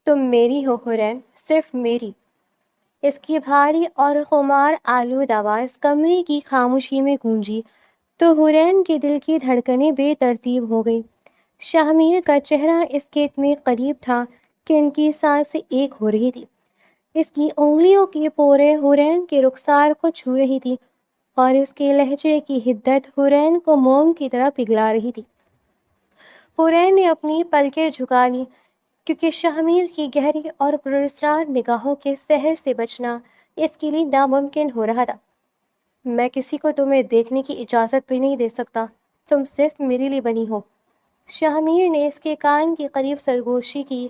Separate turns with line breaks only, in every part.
تم میری ہو حرین، صرف میری۔ اس کی بھاری اور خمار آلود آواز کمرے کی خاموشی میں گونجی تو حرین کے دل کی دھڑکنیں بے ترتیب ہو گئی۔ شاہ کا چہرہ اس کے اتنے قریب تھا کہ ان کی سانسیں ایک ہو رہی تھی۔ اس کی انگلیوں کی پورے حرین کے رخسار کو چھو رہی تھی اور اس کے لہجے کی حدت حرین کو موم کی طرح پگھلا رہی تھی۔ حرین نے اپنی پلکیں جھکا لی کیونکہ شاہ کی گہری اور پراسرار نگاہوں کے سحر سے بچنا اس کے لیے ناممکن ہو رہا تھا۔ میں کسی کو تمہیں دیکھنے کی اجازت بھی نہیں دے سکتا، تم صرف میرے لیے بنی ہو۔ شاہ نے اس کے کان کے قریب سرگوشی کی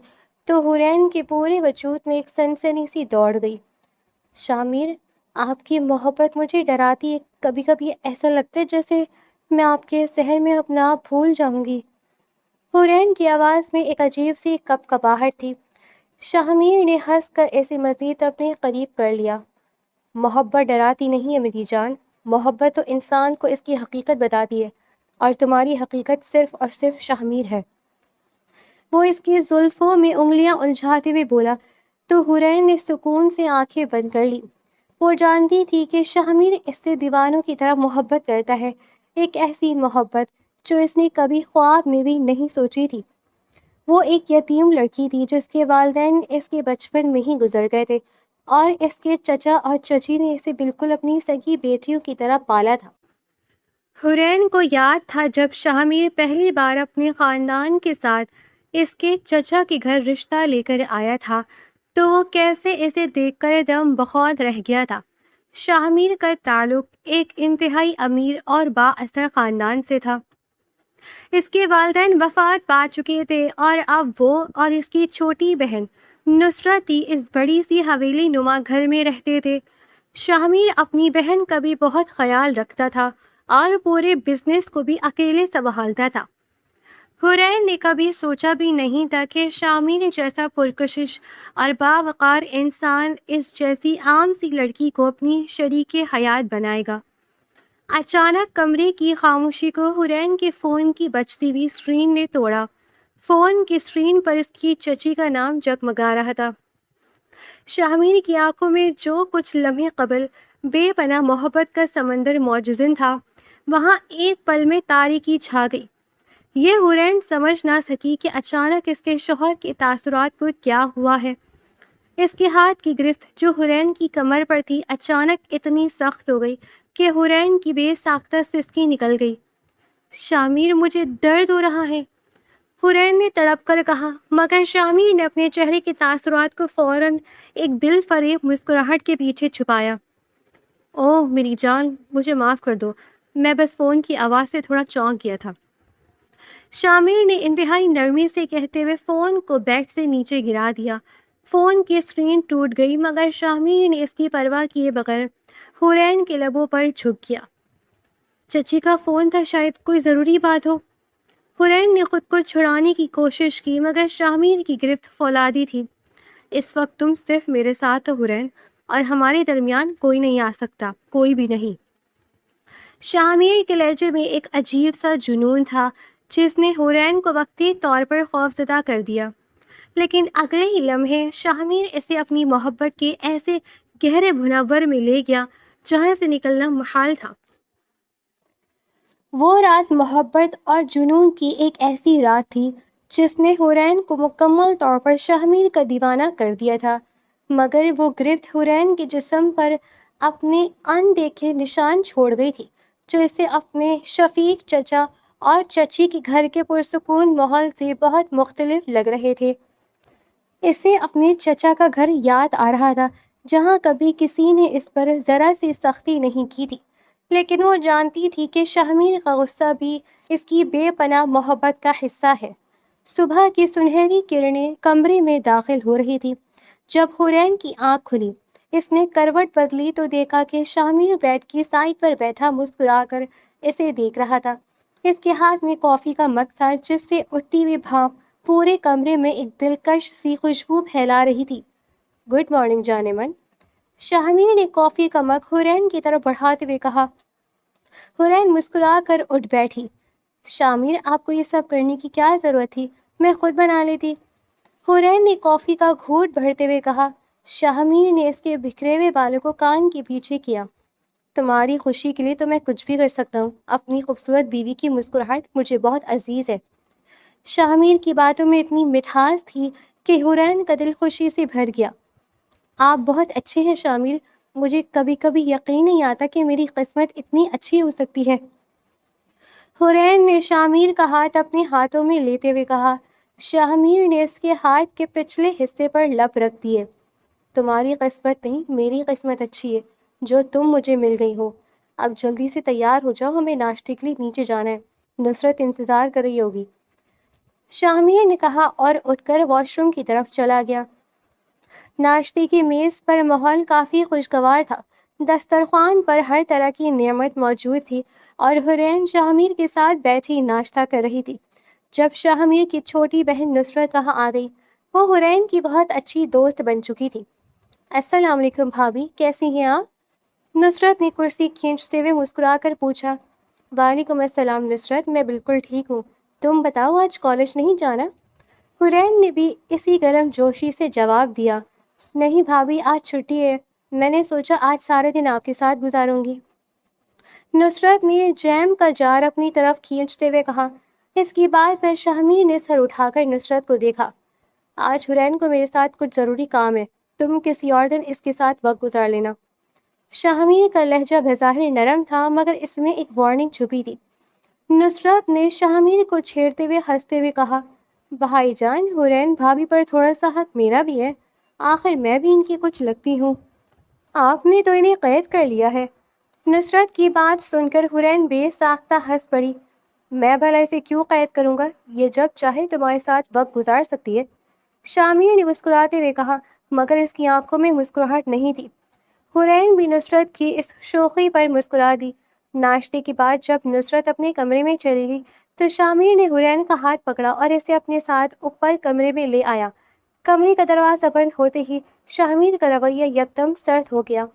تو حرین کے پورے وجود میں ایک سنسنی سی دوڑ گئی۔ شاہ آپ کی محبت مجھے ڈراتی ہے، کبھی کبھی ایسا لگتا ہے جیسے میں آپ کے سحر میں اپنا آپ بھول جاؤں گی۔ حرین کی آواز میں ایک عجیب سی کپکپاہٹ تھی۔ شاہ نے ہنس کر اسے مزید اپنے قریب کر لیا۔ محبت ڈراتی نہیں ہے میری جان، محبت تو انسان کو اس کی حقیقت بتاتی ہے، اور تمہاری حقیقت صرف اور صرف شاہ ہے۔ وہ اس کی زلفوں میں انگلیاں الجھاتے ہوئے بولا تو حرین نے سکون سے آنکھیں بند کر لی۔ وہ جانتی تھی کہ شاہ اس سے دیوانوں کی طرح محبت کرتا ہے، ایک ایسی محبت جو اس نے کبھی خواب میں بھی نہیں سوچی تھی۔ وہ ایک یتیم لڑکی تھی جس کے والدین اس کے بچپن میں ہی گزر گئے تھے، اور اس کے چچا اور چچی نے اسے بالکل اپنی سگی بیٹیوں کی طرح پالا تھا۔ حرین کو یاد تھا جب شاہ پہلی بار اپنے خاندان کے ساتھ اس کے چچا کے گھر رشتہ لے کر آیا تھا تو وہ کیسے اسے دیکھ کر دم بخود رہ گیا تھا۔ شاہ کا تعلق ایک انتہائی امیر اور با اثر خاندان سے تھا۔ اس کے والدین وفات پا چکے تھے اور اب وہ اور اس کی چھوٹی بہن نصرت ہی اس بڑی سی حویلی نما گھر میں رہتے تھے۔ شاہ اپنی بہن کا بھی بہت خیال رکھتا تھا اور پورے بزنس کو بھی اکیلے سنبھالتا تھا۔ حرین نے کبھی سوچا بھی نہیں تھا کہ شاہ جیسا پرکشش اور باوقار انسان اس جیسی عام سی لڑکی کو اپنی شریک حیات بنائے گا۔ اچانک کمرے کی خاموشی کو حرین کے فون کی بجتی ہوئی اسکرین نے توڑا۔ فون کی اسکرین پر اس کی چچی کا نام جگمگا رہا تھا۔ شاہ کی آنکھوں میں جو کچھ لمحے قبل بے پناہ محبت کا سمندر موجزن تھا، وہاں ایک پل میں تاریکی چھا گئی۔ یہ حرین سمجھ نہ سکی کہ اچانک اس کے شوہر کے تاثرات کو کیا ہوا ہے۔ اس کے ہاتھ کی گرفت جو حرین کی کمر پر تھی اچانک اتنی سخت ہو گئی کہ حرین کی بے ساختہ سسکی نکل گئی۔ شاہ مجھے درد ہو رہا ہے، حرین نے تڑپ کر کہا، مگر شاہ نے اپنے چہرے کے تاثرات کو فوراً ایک دل فریب مسکراہٹ کے پیچھے چھپایا۔ اوہ میری جان، مجھے معاف کر دو، میں بس فون کی آواز سے تھوڑا چونک گیا تھا۔ شاہ نے انتہائی نرمی سے کہتے ہوئے فون کو بیڈ سے نیچے گرا دیا۔ فون کی اسکرین ٹوٹ گئی مگر شاہ نے اس کی پرواہ کیے بغیر حرین کے لبوں پر جھک گیا۔ چچی کا فون تھا، شاید کوئی ضروری بات ہو۔ حرین نے خود کو چھڑانے کی کوشش کی مگر شاہ کی گرفت فولادی تھی۔ اس وقت تم صرف میرے ساتھ ہو حرین، اور ہمارے درمیان کوئی نہیں آ سکتا، کوئی بھی نہیں۔ شاہ کے لہجے میں ایک عجیب سا جنون تھا جس نے حرین کو وقتی طور پر خوفزدہ کر دیا، لیکن اگلے ہی لمحے شاہ اسے اپنی محبت کے ایسے گہرے بھنور میں لے گیا جہاں سے نکلنا محال تھا۔ وہ رات محبت اور جنون کی ایک ایسی رات تھی جس نے حرین کو مکمل طور پر شاہ کا دیوانہ کر دیا تھا، مگر وہ گرفت حرین کے جسم پر اپنے اندیکھے نشان چھوڑ گئی تھی جو اسے اپنے شفیق چچا اور چچی کے گھر کے پرسکون ماحول سے بہت مختلف لگ رہے تھے۔ اسے اپنے چچا کا گھر یاد آ رہا تھا جہاں کبھی کسی نے اس پر ذرا سی سختی نہیں کی تھی، لیکن وہ جانتی تھی کہ شاہ کا غصہ بھی اس کی بے پناہ محبت کا حصہ ہے۔ صبح کی سنہری کرنیں کمرے میں داخل ہو رہی تھی جب حرین کی آنکھ کھلی۔ اس نے کروٹ بدلی تو دیکھا کہ شاہ بیڈ کی سائڈ پر بیٹھا مسکرا کر اسے دیکھ رہا تھا۔ اس کے ہاتھ میں کافی کا مگ تھا جس سے اٹھتی ہوئی بھاپ پورے کمرے میں ایک دلکش سی خوشبو پھیلا رہی تھی۔ گڈ مارننگ جان من، شاہ نے کافی کا مگ حرین کی طرف بڑھاتے ہوئے کہا۔ حرین مسکرا کر اٹھ بیٹھی۔ شاہ آپ کو یہ سب کرنے کی کیا ضرورت تھی، میں خود بنا لیتی۔ حورین نے کافی کا گھونٹ بھرتے ہوئے کہا۔ شاہمیر نے اس کے بکھرے ہوئے بالوں کو کان کے پیچھے کیا۔ تمہاری خوشی کے لیے تو میں کچھ بھی کر سکتا ہوں۔ اپنی خوبصورت بیوی کی مسکراہٹ مجھے بہت عزیز ہے۔ شاہمیر کی باتوں میں اتنی مٹھاس تھی کہ حورین کا دل خوشی سے بھر گیا۔ آپ بہت اچھے ہیں شاہمیر، مجھے کبھی کبھی یقین نہیں آتا کہ میری قسمت اتنی اچھی ہو سکتی ہے۔ حورین نے شاہمیر کا ہاتھ اپنے ہاتھوں میں لیتے ہوئے کہا۔ شاہمیر نے اس کے ہاتھ کے پچھلے حصے پر لب رکھ دیے۔ تمہاری قسمت نہیں، میری قسمت اچھی ہے جو تم مجھے مل گئی ہو۔ اب جلدی سے تیار ہو جاؤ، ہمیں ناشتے کے لیے نیچے جانا ہے، نصرت انتظار کر رہی ہوگی۔ شاہمیر نے کہا اور اٹھ کر واش روم کی طرف چلا گیا۔ ناشتے کی میز پر ماحول کافی خوشگوار تھا۔ دسترخوان پر ہر طرح کی نعمت موجود تھی اور حورین شاہمیر کے ساتھ بیٹھی ناشتہ کر رہی تھی۔ جب شاہمیر کی چھوٹی بہن نصرت وہاں آ گئی، وہ حورین کی بہت اچھی دوست بن چکی تھی۔ السلام علیکم بھابھی، کیسی ہیں آپ؟ نصرت نے کرسی کھینچتے ہوئے مسکرا کر پوچھا۔ وعلیکم السلام نصرت، میں بالکل ٹھیک ہوں، تم بتاؤ آج کالج نہیں جانا؟ حورین نے بھی اسی گرم جوشی سے جواب دیا۔ نہیں بھابھی، آج چھٹی ہے، میں نے سوچا آج سارا دن آپ کے ساتھ گزاروں گی۔ نصرت نے جیم کا جار اپنی طرف کھینچتے ہوئے کہا۔ اس کی بات پر شاہمیر نے سر اٹھا کر نصرت کو دیکھا۔ آج حورین کو میرے ساتھ کچھ ضروری کام ہے، تم کسی اور دن اس کے ساتھ وقت گزار لینا۔ شاہمیر کا لہجہ بظاہر نرم تھا مگر اس میں ایک وارننگ چھپی تھی۔ نصرت نے شاہمیر کو چھیڑتے ہوئے ہنستے ہوئے کہا۔ بھائی جان، حورین بھابھی پر تھوڑا سا حق میرا بھی ہے، آخر میں بھی ان کی کچھ لگتی ہوں۔ آپ نے تو انہیں قید کر لیا ہے۔ نصرت کی بات سن کر حورین بے ساختہ ہنس پڑی۔ میں بھلا اسے کیوں قید کروں گا، یہ جب چاہے تمہارے ساتھ وقت گزار سکتی ہے۔ شاہمیر نے مسکراتے ہوئے کہا مگر اس کی آنکھوں میں مسکراہٹ نہیں تھی۔ حورین بھی نصرت کی اس شوخی پر مسکرا دی۔ ناشتے کے بعد جب نصرت اپنے کمرے میں چلی گئی تو شاہمیر نے حورین کا ہاتھ پکڑا اور اسے اپنے ساتھ اوپر کمرے میں لے آیا۔ کمرے کا دروازہ بند ہوتے ہی شاہمیر کا رویہ یکدم سرد ہو گیا۔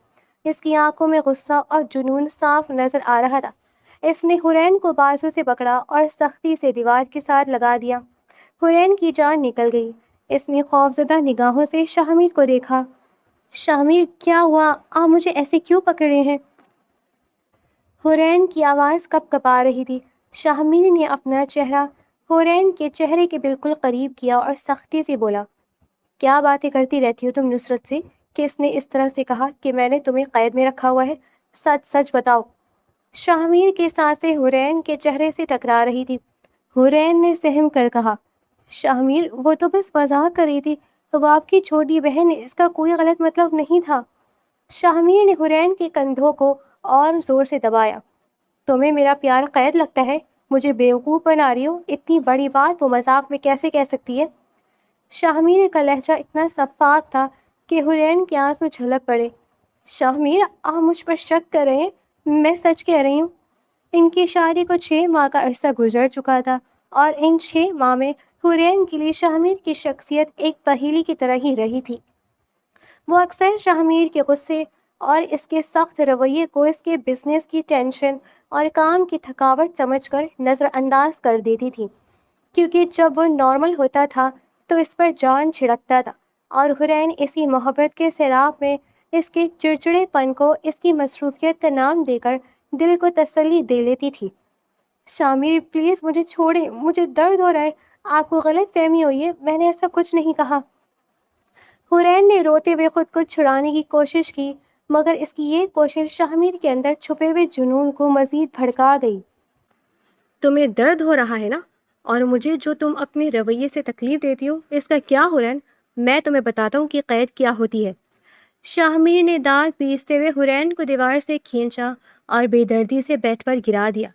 اس کی آنکھوں میں غصہ اور جنون صاف نظر آ رہا تھا۔ اس نے حورین کو بازو سے پکڑا اور سختی سے دیوار کے ساتھ لگا دیا۔ حورین کی جان نکل گئی۔ اس نے خوفزدہ نگاہوں سے شاہمیر کو دیکھا۔ شاہمیر، کیا ہوا؟ آپ مجھے ایسے کیوں پکڑے ہیں؟ حورین کی آواز کپ کپا رہی تھی۔ شاہمیر نے اپنا چہرہ حورین کے چہرے کے بالکل قریب کیا اور سختی سے بولا۔ کیا باتیں کرتی رہتی ہو تم نصرت سے کہ اس نے اس طرح سے کہا کہ میں نے تمہیں قید میں رکھا ہوا ہے؟ سچ سچ بتاؤ۔ شاہمیر کی سانسیں حورین کے چہرے سے ٹکرا رہی تھی۔ حورین نے سہم کر کہا۔ شاہمیر، وہ تو بس مذاق کر رہی تھی، وہ آپ کی چھوٹی بہن ہے، اس کا کوئی غلط مطلب نہیں تھا۔ شاہمیر نے حورین کے کندھوں کو اور زور سے دبایا۔ تمہیں میرا پیار قید لگتا ہے؟ مجھے بیوقوف بنا رہی ہو؟ اتنی بڑی بات وہ مذاق میں کیسے کہہ سکتی ہے؟ شاہمیر کا لہجہ اتنا شفاف تھا کہ حورین کے آنسو چھلک پڑے۔ شاہمیر، آپ مجھ پر شک کر رہے ہیں، میں سچ کہہ رہی ہوں۔ ان کی شادی کو 6 ماہ کا عرصہ گزر چکا تھا اور ان 6 ماہ میں حورین کے لیے شاہمیر کی شخصیت ایک پہیلی کی طرح ہی رہی تھی۔ وہ اکثر شاہمیر کے غصے اور اس کے سخت رویے کو اس کے بزنس کی ٹینشن اور کام کی تھکاوٹ سمجھ کر نظر انداز کر دیتی تھی، کیونکہ جب وہ نارمل ہوتا تھا تو اس پر جان چھڑکتا تھا اور حورین اسی محبت کے سیلاب میں اس کے چڑچڑے پن کو اس کی مصروفیت کا نام دے کر دل کو تسلی دے لیتی تھی۔ شاہمیر پلیز مجھے چھوڑیں، مجھے درد ہو رہا ہے، آپ کو غلط فہمی ہوئی ہے، میں نے ایسا کچھ نہیں کہا۔ حورین نے روتے ہوئے خود کو چھڑانے کی کوشش کی مگر اس کی یہ کوشش شاہمیر کے اندر چھپے ہوئے جنون کو مزید بھڑکا گئی۔ تمہیں درد ہو رہا ہے نا؟ اور مجھے جو تم اپنے رویے سے تکلیف دیتی ہو اس کا کیا حورین؟ میں تمہیں بتاتا ہوں کہ قید کیا ہوتی ہے۔ شاہمیر نے دانت پیستے ہوئے حورین کو دیوار سے کھینچا اور بے دردی سے بیڈ پر گرا دیا۔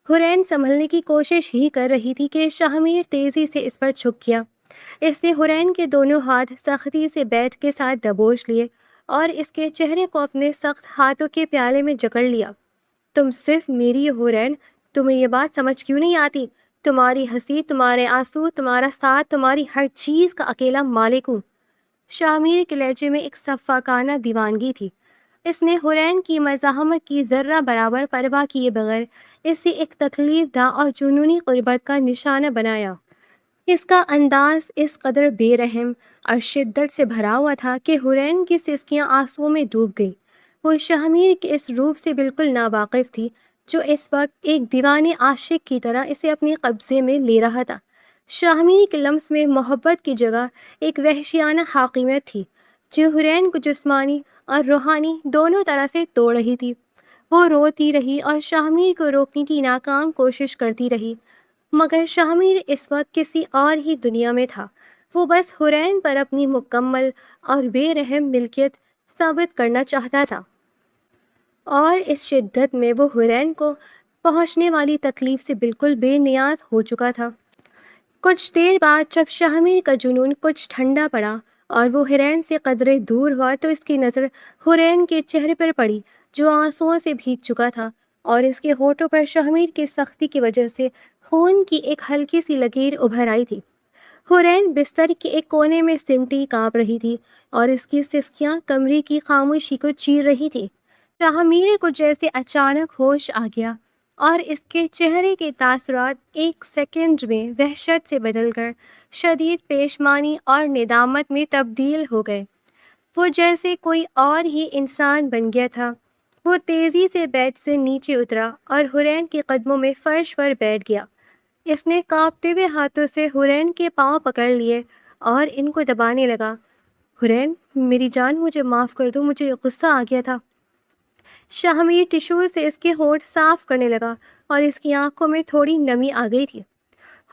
حورین سنبھلنے کی کوشش ہی کر رہی تھی کہ شاہمیر تیزی سے اس پر جھک گیا۔ اس نے حورین کے دونوں ہاتھ سختی سے بیڈ کے ساتھ دبوچ لیے اور اس کے چہرے کو اپنے سخت ہاتھوں کے پیالے میں جکڑ لیا۔ تم صرف میری حورین، تمہیں یہ بات سمجھ کیوں نہیں آتی؟ تمہاری ہنسی، تمہارے آنسو، تمہارا ساتھ، تمہاری ہر چیز کا اکیلا مالک ہوں۔ شاہمیر کے لہجے میں ایک سفاکانہ دیوانگی تھی۔ اس نے حورین کی مزاحمت کی ذرہ برابر پرواہ کیے بغیر اسے ایک تکلیف دہ اور جنونی قربت کا نشانہ بنایا۔ اس کا انداز اس قدر بے رحم اور شدت سے بھرا ہوا تھا کہ حورین کی سسکیاں آنسوؤں میں ڈوب گئی۔ وہ شاہمیر کے اس روپ سے بالکل ناواقف تھی جو اس وقت ایک دیوانے عاشق کی طرح اسے اپنے قبضے میں لے رہا تھا۔ شاہمیر کے لمس میں محبت کی جگہ ایک وحشیانہ حاکمیت تھی جو حورین کو جسمانی اور روحانی دونوں طرح سے توڑ رہی تھی۔ وہ روتی رہی اور شاہمیر کو روکنے کی ناکام کوشش کرتی رہی، مگر شاہمیر اس وقت کسی اور ہی دنیا میں تھا۔ وہ بس حورین پر اپنی مکمل اور بے رحم ملکیت ثابت کرنا چاہتا تھا، اور اس شدت میں وہ حورین کو پہنچنے والی تکلیف سے بالکل بے نیاز ہو چکا تھا۔ کچھ دیر بعد جب شاہمیر کا جنون کچھ ٹھنڈا پڑا اور وہ حورین سے قدرے دور ہوا تو اس کی نظر حورین کے چہرے پر پڑی جو آنسوؤں سے بھیگ چکا تھا، اور اس کے ہونٹوں پر شاہمیر کی سختی کی وجہ سے خون کی ایک ہلکی سی لکیر ابھر آئی تھی۔ حورین بستر کے ایک کونے میں سمٹی کانپ رہی تھی اور اس کی سسکیاں کمرے کی خاموشی کو چیر رہی تھی۔ شاہمیر کو جیسے اچانک ہوش آ گیا اور اس کے چہرے کے تاثرات ایک سیکنڈ میں وحشت سے بدل کر شدید پشیمانی اور ندامت میں تبدیل ہو گئے۔ وہ جیسے کوئی اور ہی انسان بن گیا تھا۔ وہ تیزی سے بیڈ سے نیچے اترا اور حورین کے قدموں میں فرش پر بیٹھ گیا۔ اس نے کانپتے ہوئے ہاتھوں سے حورین کے پاؤں پکڑ لیے اور ان کو دبانے لگا۔ حورین، میری جان، مجھے معاف کر دو، مجھے غصہ آ گیا تھا۔ شاہمیر ٹشو سے اس کے ہونٹ صاف کرنے لگا اور اس کی آنکھوں میں تھوڑی نمی آ گئی تھی۔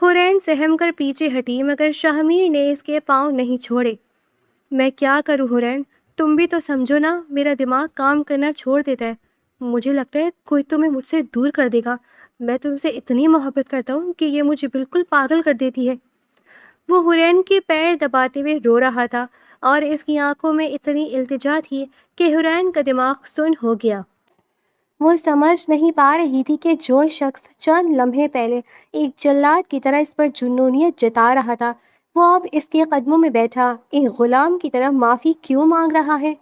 حورین سہم کر پیچھے ہٹی مگر شاہمیر نے اس کے پاؤں نہیں چھوڑے۔ میں کیا کروں حورین، تم بھی تو سمجھو نا، میرا دماغ کام کرنا چھوڑ دیتا ہے۔ مجھے لگتا ہے کوئی تمہیں مجھ سے دور کر دے گا۔ میں تم سے اتنی محبت کرتا ہوں کہ یہ مجھے بالکل پاگل کر دیتی ہے۔ وہ حورین کے پیر دباتے ہوئے رو رہا تھا اور اس کی آنکھوں میں اتنی التجا تھی کہ حورین کا دماغ سن ہو گیا۔ وہ سمجھ نہیں پا رہی تھی کہ جو شخص چند لمحے پہلے ایک جلاد کی طرح اس پر جنونیت جتا رہا تھا، وہ اب اس کے قدموں میں بیٹھا ایک غلام کی طرح معافی کیوں مانگ رہا ہے۔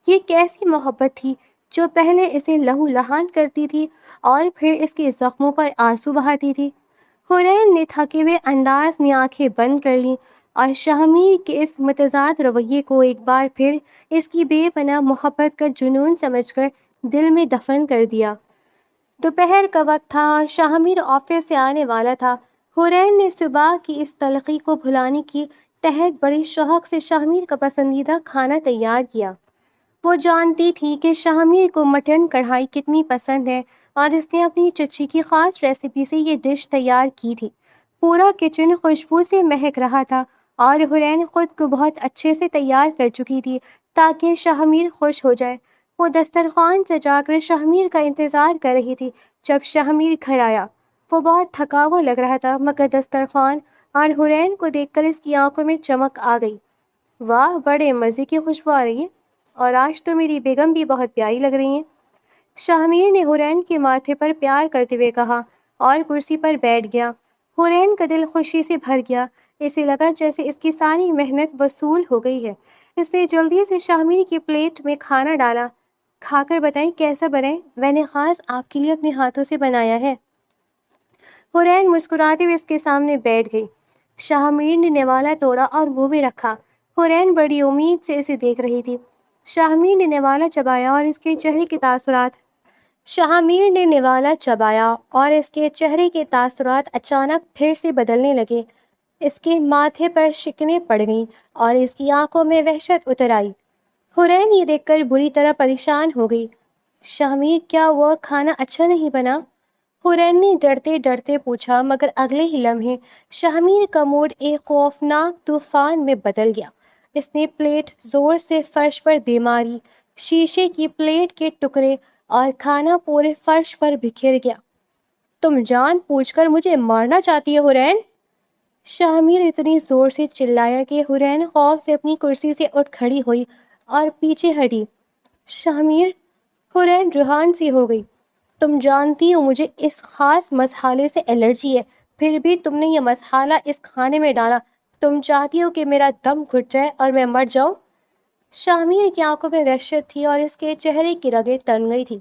یہ کیسی محبت تھی جو پہلے اسے لہو لہان کرتی تھی اور پھر اس کے زخموں پر آنسو بہاتی تھی۔ حورین نے تھکے ہوئے انداز میں آنکھیں بند کر لیں اور شاہمیر کے اس متضاد رویے کو ایک بار پھر اس کی بے پناہ محبت کا جنون سمجھ کر دل میں دفن کر دیا۔ دوپہر کا وقت تھا اور شاہمیر آفس سے آنے والا تھا۔ حورین نے صبح کی اس تلخی کو بھلانے کی تحت بڑی شوق سے شاہمیر کا پسندیدہ کھانا تیار کیا۔ وہ جانتی تھی کہ شاہمیر کو مٹن کڑھائی کتنی پسند ہے اور اس نے اپنی چچی کی خاص ریسیپی سے یہ ڈش تیار کی تھی۔ پورا کچن خوشبو سے مہک رہا تھا اور حورین خود کو بہت اچھے سے تیار کر چکی تھی تاکہ شاہمیر خوش ہو جائے۔ وہ دسترخوان سے جا کر شاہمیر کا انتظار کر رہی تھی جب شاہمیر گھر آیا۔ وہ بہت تھکا ہوا لگ رہا تھا مگر دسترخوان اور حورین کو دیکھ کر اس کی آنکھوں میں چمک آ گئی۔ واہ، بڑے مزے کی خوشبو آ رہی ہے، اور آج تو میری بیگم بھی بہت پیاری لگ رہی ہیں، شاہمیر نے حورین کے ماتھے پر پیار کرتے ہوئے کہا اور کرسی پر بیٹھ گیا۔ حورین کا دل خوشی سے بھر گیا۔ اسے لگا جیسے اس کی ساری محنت وصول ہو گئی ہے۔ اس نے جلدی سے شاہمیر کی پلیٹ میں کھانا ڈالا۔ کھا کر بتائیں کیسا بنا ہے، میں نے خاص آپ کے لیے اپنے ہاتھوں سے بنایا ہے۔ حورین مسکراتے ہوئے اس کے سامنے بیٹھ گئی۔ شاہمیر نے نوالا توڑا اور منہ میں رکھا۔ حورین بڑی امید سے اسے دیکھ رہی تھی۔ شاہمیر نے نوالا چبایا اور اس کے چہرے کے تاثرات اچانک پھر سے بدلنے لگے۔ اس کے ماتھے پر شکنیں پڑ گئیں اور اس کی آنکھوں میں وحشت اتر آئی۔ حورین یہ دیکھ کر بری طرح پریشان ہو گئی۔ شاہمیر، کیا وہ کھانا اچھا نہیں بنا؟ حورین نے ڈرتے ڈرتے پوچھا، مگر اگلے ہی لمحے شاہمیر کا موڈ ایک خوفناک طوفان میں بدل گیا۔ اس نے پلیٹ زور سے فرش پر دے ماری، شیشے کی پلیٹ کے ٹکڑے اور کھانا پورے فرش پر بکھر گیا۔ تم جان بوجھ کر مجھے مارنا چاہتی ہو حورین؟ شاہمیر اتنی زور سے چلایا کہ حورین خوف سے اپنی کرسی سے اٹھ کھڑی ہوئی اور پیچھے ہٹی۔ شاہمیر، حورین ریحان سی ہو گئی۔ تم جانتی ہو مجھے اس خاص مسالے سے الرجی ہے، پھر بھی تم نے یہ مسالہ اس کھانے میں ڈالا۔ تم چاہتی ہو کہ میرا دم گھٹ جائے اور میں مر جاؤں؟ شاہمیر کی آنکھوں میں وحشت تھی اور اس کے چہرے کی رگیں تن گئی تھی۔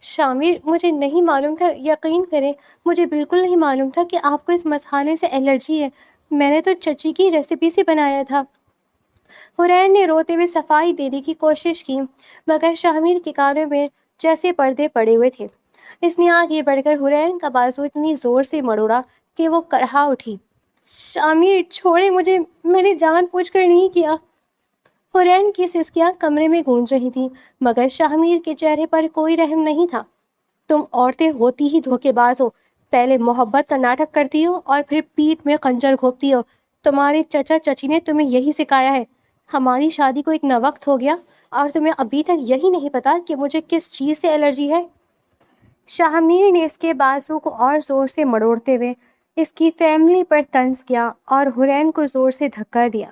شاہمیر، مجھے نہیں معلوم تھا، یقین کریں مجھے بالکل نہیں معلوم تھا کہ آپ کو اس مسالے سے الرجی ہے۔ میں نے تو چچی کی ریسیپی سے بنایا تھا۔ حرین نے روتے ہوئے صفائی دینے کی کوشش کی، مگر شاہمیر کے کانوں میں جیسے پردے پڑے ہوئے تھے۔ اس نے آگے بڑھ کر حرین کا بازو اتنی زور سے مروڑا کہ وہ کرہا اٹھی۔ شامیر چھوڑے مجھے، میں نے جان بوجھ کر نہیں کیا۔ حرین کی سسکیاں کمرے میں گونج رہی تھیں، مگر شاہمیر کے چہرے پر کوئی رحم نہیں تھا۔ تم عورتیں ہوتی ہی دھوکے باز ہو، پہلے محبت کا ناٹک کرتی ہو اور پھر پیٹھ میں خنجر گھونپتی ہو۔ تمہارے چچا چچی نے تمہیں یہی سکھایا ہے۔ ہماری شادی کو اتنا وقت ہو گیا اور تمہیں ابھی تک یہی نہیں پتا کہ مجھے کس چیز سے الرجی ہے۔ شاہمیر نے اس کے بازو کو اور زور سے مڑوڑتے ہوئے اس کی فیملی پر طنز کیا اور حرین کو زور سے دھکا دیا۔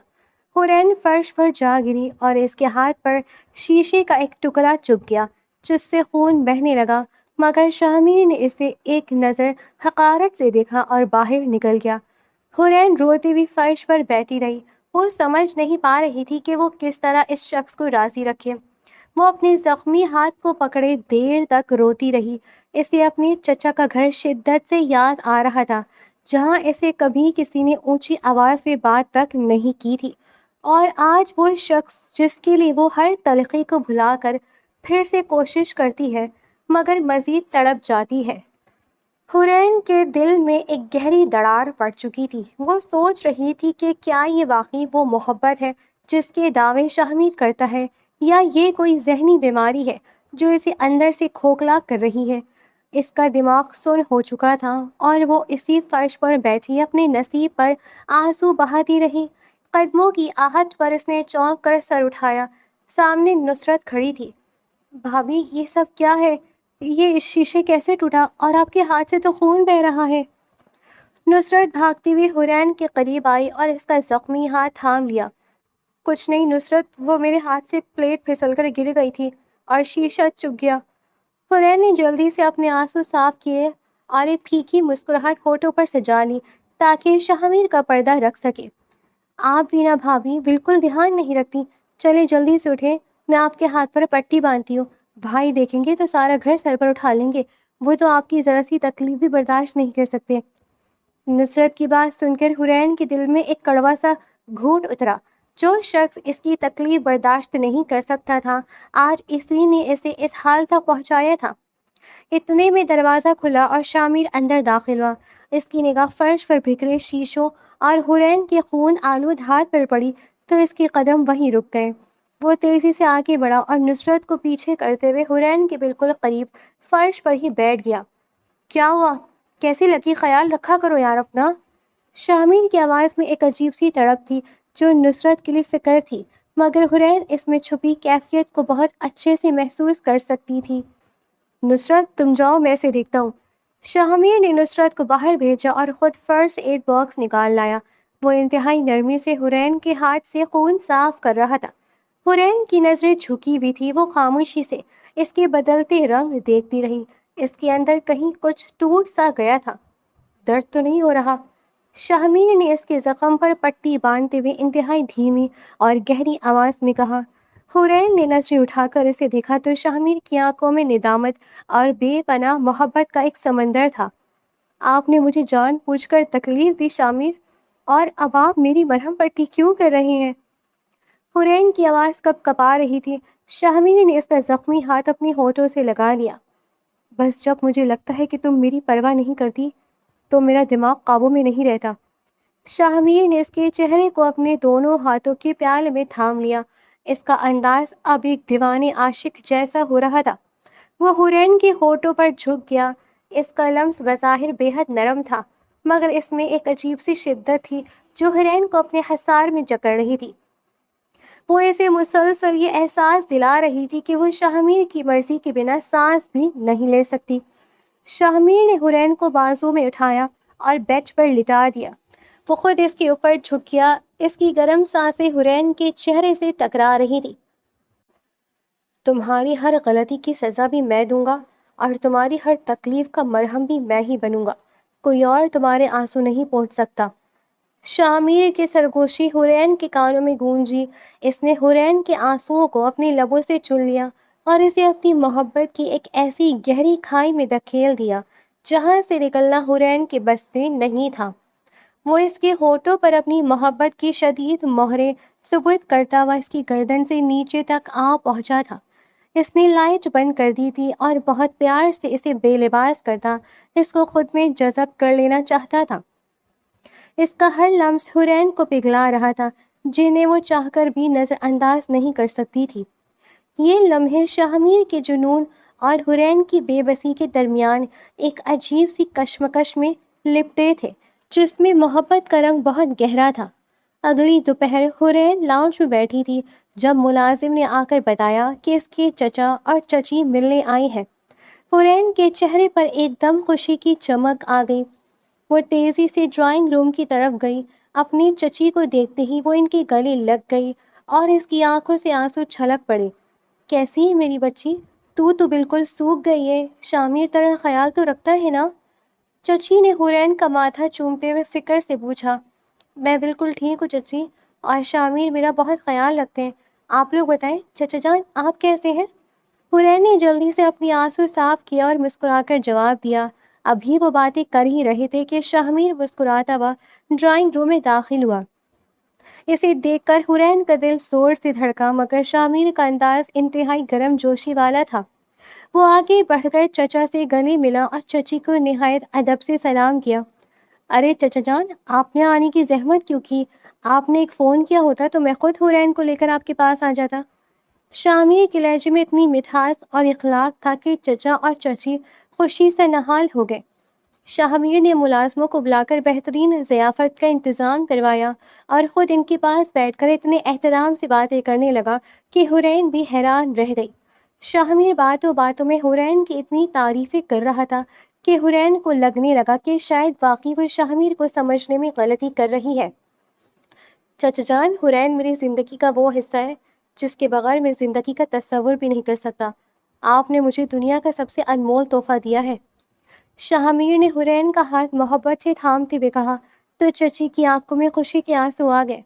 حرین فرش پر جا گری اور اس کے ہاتھ پر شیشے کا ایک ٹکڑا چبھ گیا جس سے خون بہنے لگا، مگر شاہمیر نے اسے ایک نظر حقارت سے دیکھا اور باہر نکل گیا۔ حرین روتی ہوئی فرش پر بیٹھی رہی۔ وہ سمجھ نہیں پا رہی تھی کہ وہ کس طرح اس شخص کو راضی رکھے۔ وہ اپنے زخمی ہاتھ کو پکڑے دیر تک روتی رہی۔ اسے اپنے چچا کا گھر شدت سے یاد آ رہا تھا، جہاں اسے کبھی کسی نے اونچی آواز میں بات تک نہیں کی تھی، اور آج وہ شخص جس کے لیے وہ ہر تلخی کو بھلا کر پھر سے کوشش کرتی ہے مگر مزید تڑپ جاتی ہے۔ حرین کے دل میں ایک گہری دراڑ پڑ چکی تھی۔ وہ سوچ رہی تھی کہ کیا یہ واقعی وہ محبت ہے جس کے دعوے شاہمیر کرتا ہے، یا یہ کوئی ذہنی بیماری ہے جو اسے اندر سے کھوکھلا کر رہی ہے۔ اس کا دماغ سن ہو چکا تھا اور وہ اسی فرش پر بیٹھی اپنے نصیب پر آنسو بہاتی رہی۔ قدموں کی آہٹ پر اس نے چونک کر سر اٹھایا۔ سامنے نصرت کھڑی تھی۔ بھابھی، یہ سب کیا ہے؟ یہ شیشے کیسے ٹوٹا اور آپ کے ہاتھ سے تو خون بہہ رہا ہے؟ نصرت بھاگتی ہوئی حرین کے قریب آئی اور اس کا زخمی ہاتھ تھام لیا۔ کچھ نہیں نصرت، وہ میرے ہاتھ سے پلیٹ پھسل کر گر گئی تھی اور شیشہ چبھ گیا۔ حرین نے جلدی سے اپنے آنسو صاف کیے اور ایک پھیکی مسکراہٹ ہونٹوں پر سجا لی تاکہ شاہمیر کا پردہ رکھ سکے۔ آپ بھی نا بھابھی، بالکل دھیان نہیں رکھتی۔ چلے جلدی سے اٹھیں، میں آپ کے ہاتھ پر پٹی باندھتی ہوں۔ بھائی دیکھیں گے تو سارا گھر سر پر اٹھا لیں گے، وہ تو آپ کی ذرا سی تکلیف بھی برداشت نہیں کر سکتے۔ نصرت کی بات سن کر حرین کے دل میں ایک کڑوا سا گھونٹ اترا۔ جو شخص اس کی تکلیف برداشت نہیں کر سکتا تھا، آج اسی نے اسے اس حال تک پہنچایا تھا۔ اتنے میں دروازہ کھلا اور شامیر اندر داخل ہوا۔ اس کی نگاہ فرش پر بکھرے شیشوں اور حرین کے خون آلود ہاتھ پر پڑی تو اس کے قدم وہیں رک گئے۔ وہ تیزی سے آگے بڑھا اور نصرت کو پیچھے کرتے ہوئے حرین کے بالکل قریب فرش پر ہی بیٹھ گیا۔ کیا ہوا؟ کیسی لگی؟ خیال رکھا کرو یار اپنا۔ شاہمیر کی آواز میں ایک عجیب سی تڑپ تھی جو نصرت کے لیے فکر تھی، مگر حرین اس میں چھپی کیفیت کو بہت اچھے سے محسوس کر سکتی تھی۔ نصرت تم جاؤ، میں اسے دیکھتا ہوں۔ شاہمیر نے نصرت کو باہر بھیجا اور خود فرسٹ ایڈ باکس نکال لایا۔ وہ انتہائی نرمی سے حرین کے ہاتھ سے خون صاف کر رہا تھا۔ حرین کی نظریں جھکی ہوئی تھی۔ وہ خاموشی سے اس کے بدلتے رنگ دیکھتی رہی۔ اس کے اندر کہیں کچھ ٹوٹ سا گیا تھا۔ درد تو نہیں ہو رہا؟ شاہمیر نے اس کے زخم پر پٹی باندھتے ہوئے انتہائی دھیمی اور گہری آواز میں کہا۔ حرین نے نظریں اٹھا کر اسے دیکھا تو شاہمیر کی آنکھوں میں ندامت اور بے پناہ محبت کا ایک سمندر تھا۔ آپ نے مجھے جان بوجھ کر تکلیف دی شامیر، اور اب آپ میری مرہم پٹی کیوں کر رہے ہیں؟ حرین کی آواز کب کپا رہی تھی۔ شاہمیر نے اس کا زخمی ہاتھ اپنی ہونٹوں سے لگا لیا۔ بس جب مجھے لگتا ہے کہ تم میری پرواہ نہیں کرتی تو میرا دماغ قابو میں نہیں رہتا۔ شاہمیر نے اس کے چہرے کو اپنے دونوں ہاتھوں کے پیالے میں تھام لیا۔ اس کا انداز اب ایک دیوانے عاشق جیسا ہو رہا تھا۔ وہ حرین کے ہونٹوں پر جھک گیا۔ اس کا لمس بظاہر بے حد نرم تھا، مگر اس میں ایک عجیب سی شدت تھی جو حرین کو اپنے حصار میں جکڑ رہی تھی۔ وہ اسے مسلسل یہ احساس دلا رہی تھی کہ وہ شاہمیر کی مرضی کے بنا سانس بھی نہیں لے سکتی۔ شاہمیر نے حرین کو بازو میں اٹھایا اور بیڈ پر لٹا دیا۔ وہ خود اس کے اوپر جھک گیا۔ اس کی گرم سانسیں حرین کے چہرے سے ٹکرا رہی تھی۔ تمہاری ہر غلطی کی سزا بھی میں دوں گا اور تمہاری ہر تکلیف کا مرہم بھی میں ہی بنوں گا، کوئی اور تمہارے آنسو نہیں پہنچ سکتا۔ شاہمیر کی سرگوشی حرین کے کانوں میں گونجی۔ اس نے حرین کے آنسوؤں کو اپنے لبوں سے چن لیا اور اسے اپنی محبت کی ایک ایسی گہری کھائی میں دھکیل دیا جہاں سے نکلنا حرین کے بس میں نہیں تھا۔ وہ اس کے ہونٹوں پر اپنی محبت کی شدید مہریں ثبت کرتا ہوا اس کی گردن سے نیچے تک آ پہنچا تھا۔ اس نے لائٹ بند کر دی تھی اور بہت پیار سے اسے بے لباس کرتا اس کو خود میں جذب کر لینا چاہتا تھا۔ اس کا ہر لمس حورین کو پگھلا رہا تھا، جنہیں وہ چاہ کر بھی نظر انداز نہیں کر سکتی تھی۔ یہ لمحے شاہمیر کے جنون اور حورین کی بے بسی کے درمیان ایک عجیب سی کشمکش میں لپٹے تھے، جس میں محبت کا رنگ بہت گہرا تھا۔ اگلی دوپہر حورین لاؤنج میں بیٹھی تھی جب ملازم نے آ کر بتایا کہ اس کے چچا اور چچی ملنے آئے ہیں۔ حورین کے چہرے پر ایک دم خوشی کی چمک آ گئی۔ وہ تیزی سے ڈرائنگ روم کی طرف گئی۔ اپنی چچی کو دیکھتے ہی وہ ان کے گلے لگ گئی اور اس کی آنکھوں سے آنسو چھلک پڑے۔ کیسی ہے میری بچی؟ تو بالکل سوکھ گئی ہے۔ شامیر تیرا خیال تو رکھتا ہے نا؟ چچی نے حورین کا ماتھا چومتے ہوئے فکر سے پوچھا۔ میں بالکل ٹھیک ہوں چچی، اور شامیر میرا بہت خیال رکھتے ہیں۔ آپ لوگ بتائیں چچا جان آپ کیسے ہیں؟ حورین نے جلدی سے اپنی آنسو صاف کیا اور مسکرا کر جواب دیا۔ ابھی وہ باتیں کر ہی رہے تھے کہ شاہمیر مسکراتا ہوا ڈرائنگ روم میں داخل ہوا۔ اسے دیکھ کر حورین کا دل زور سے دھڑکا، مگر شاہمیر کا انداز انتہائی گرم جوشی والا تھا۔ وہ آگے بڑھ کر چچا سے گلے ملا اور چچی کو نہایت ادب سے سلام کیا۔ ارے چچا جان، آپ نے آنے کی زحمت کیوں کی؟ آپ نے ایک فون کیا ہوتا تو میں خود حورین کو لے کر آپ کے پاس آ جاتا۔ شامیر کے لہجے میں اتنی مٹھاس اور اخلاق تھا کہ چچا اور چچی خوشی سے نہال ہو گئے۔ شاہمیر نے ملازموں کو بلا کر بہترین ضیافت کا انتظام کروایا اور خود ان کے پاس بیٹھ کر اتنے احترام سے باتیں کرنے لگا کہ حورین بھی حیران رہ گئی۔ شاہمیر باتوں باتوں میں حورین کی اتنی تعریفیں کر رہا تھا کہ حورین کو لگنے لگا کہ شاید واقعی وہ شاہمیر کو سمجھنے میں غلطی کر رہی ہے۔ چچا جان، حورین میری زندگی کا وہ حصہ ہے جس کے بغیر میں زندگی کا تصور بھی نہیں کر سکتا۔ آپ نے مجھے دنیا کا سب سے انمول تحفہ دیا ہے۔ شاہمیر نے حورین کا ہاتھ محبت سے تھامتے ہوئے کہا تو چچی کی آنکھوں میں خوشی کے آنسو آ گئے۔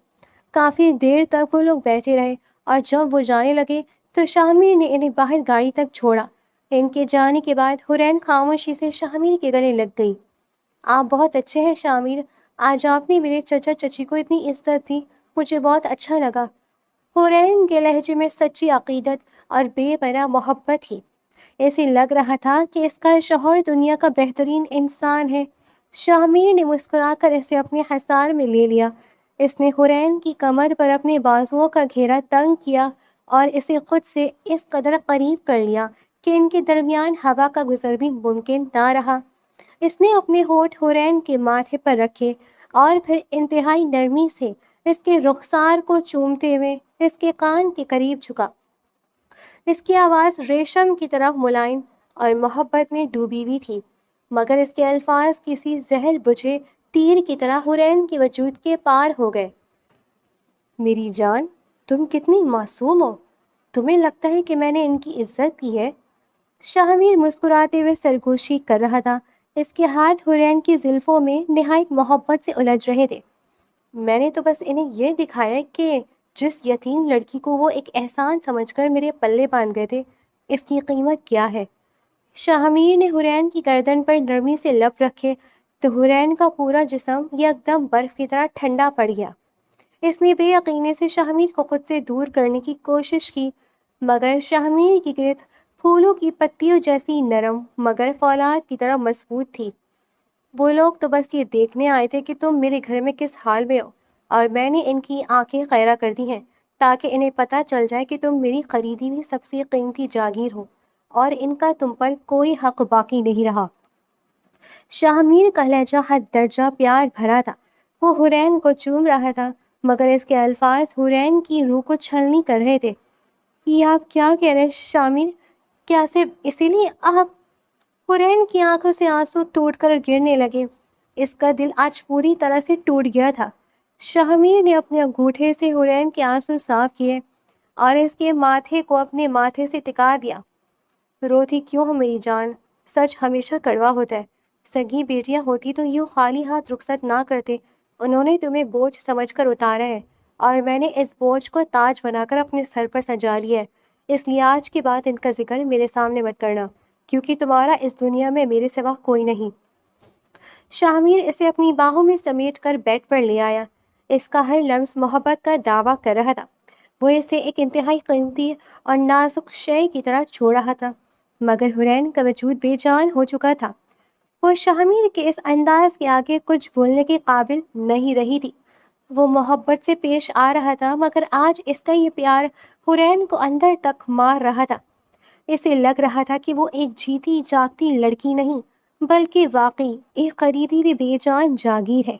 کافی دیر تک وہ لوگ بیٹھے رہے اور جب وہ جانے لگے تو شاہمیر نے انہیں باہر گاڑی تک چھوڑا۔ ان کے جانے کے بعد حورین خاموشی سے شاہمیر کے گلے لگ گئی۔ آپ بہت اچھے ہیں شاہمیر، آج آپ نے میرے چچا چچی کو اتنی عزت دی، مجھے بہت اچھا لگا۔ حورین کے لہجے میں سچی عقیدت اور بے پناہ محبت تھی۔ اسے لگ رہا تھا کہ اس کا شوہر دنیا کا بہترین انسان ہے۔ شاہمیر نے مسکرا کر اسے اپنے حصار میں لے لیا۔ اس نے حورین کی کمر پر اپنے بازوؤں کا گھیرا تنگ کیا اور اسے خود سے اس قدر قریب کر لیا کہ ان کے درمیان ہوا کا گزر بھی ممکن نہ رہا۔ اس نے اپنے ہونٹ حورین کے ماتھے پر رکھے اور پھر انتہائی نرمی سے اس کے رخسار کو چومتے ہوئے اس کے کان کے قریب جھکا۔ اس کی آواز ریشم کی طرح ملائم اور محبت میں ڈوبی ہوئی تھی، مگر اس کے الفاظ کسی زہر بجھے تیر کی طرح حورین کے وجود کے پار ہو گئے۔ میری جان، تم کتنی معصوم ہو، تمہیں لگتا ہے کہ میں نے ان کی عزت کی ہے؟ شاہمیر مسکراتے ہوئے سرگوشی کر رہا تھا۔ اس کے ہاتھ حورین کی زلفوں میں نہایت محبت سے الجھ رہے تھے۔ میں نے تو بس انہیں یہ دکھایا کہ جس یتیم لڑکی کو وہ ایک احسان سمجھ کر میرے پلے باندھ گئے تھے، اس کی قیمت کیا ہے۔ شاہمیر نے حورین کی گردن پر نرمی سے لب رکھے تو حورین کا پورا جسم یکدم برف کی طرح ٹھنڈا پڑ گیا۔ اس نے بے یقینی سے شاہمیر کو خود سے دور کرنے کی کوشش کی، مگر شاہمیر کی گرد پھولوں کی پتیوں جیسی نرم مگر فولاد کی طرح مضبوط تھی۔ وہ لوگ تو بس یہ دیکھنے آئے تھے کہ تم میرے گھر میں کس حال میں ہو، اور میں نے ان کی آنکھیں خیرہ کر دی ہیں تاکہ انہیں پتہ چل جائے کہ تم میری خریدی ہوئی سب سے قیمتی جاگیر ہو اور ان کا تم پر کوئی حق باقی نہیں رہا۔ شاہمیر کا لہجہ حد درجہ پیار بھرا تھا۔ وہ حورین کو چوم رہا تھا، مگر اس کے الفاظ حورین کی روح کو چھلنی کر رہے تھے۔ یہ آپ کیا کہہ رہے شاہمیر؟ کیا صرف اسی لیے آپ؟ حورین کی آنکھوں سے آنسو ٹوٹ کر گرنے لگے۔ اس کا دل آج پوری طرح سے ٹوٹ گیا تھا۔ شاہمیر نے اپنے انگوٹھے سے حورین کے آنسو صاف کیے اور اس کے ماتھے کو اپنے ماتھے سے ٹکا دیا۔ روتی کیوں ہو میری جان؟ سچ ہمیشہ کڑوا ہوتا ہے۔ سگی بیٹیاں ہوتی تو یوں خالی ہاتھ رخصت نہ کرتے۔ انہوں نے تمہیں بوجھ سمجھ کر اتارا ہے اور میں نے اس بوجھ کو تاج بنا کر اپنے سر پر سجا لیا ہے۔ اس لیے آج کے بعد ان کا ذکر میرے سامنے مت کرنا، کیونکہ تمہارا اس دنیا میں میرے سوا کوئی نہیں۔ شاہمیر اسے اپنی باہوں میں سمیٹ کر بیڈ پر لے آیا۔ اس کا ہر لمس محبت کا دعویٰ کر رہا تھا۔ وہ اسے ایک انتہائی قیمتی اور نازک شے کی طرح چھوڑ رہا تھا، مگر حورین کا وجود بے جان ہو چکا تھا۔ وہ شاہمیر کے اس انداز کے آگے کچھ بولنے کے قابل نہیں رہی تھی۔ وہ محبت سے پیش آ رہا تھا، مگر آج اس کا یہ پیار حورین کو اندر تک مار رہا تھا۔ اسے لگ رہا تھا کہ وہ ایک جیتی جاگتی لڑکی نہیں، بلکہ واقعی ایک خریدی بے جان جاگیر ہے،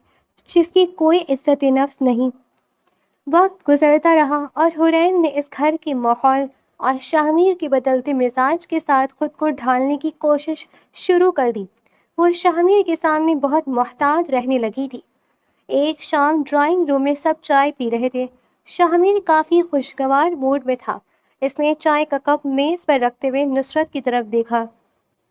جس کی کوئی عزت نفس نہیں۔ وقت گزرتا رہا اور حورین نے اس گھر کے ماحول اور شاہمیر کے بدلتے مزاج کے ساتھ خود کو ڈھالنے کی کوشش شروع کر دی۔ وہ شاہمیر کے سامنے بہت محتاط رہنے لگی تھی۔ ایک شام ڈرائنگ روم میں سب چائے پی رہے تھے۔ شاہمیر کافی خوشگوار موڈ میں تھا۔ اس نے چائے کا کپ میز پر رکھتے ہوئے نصرت کی طرف دیکھا۔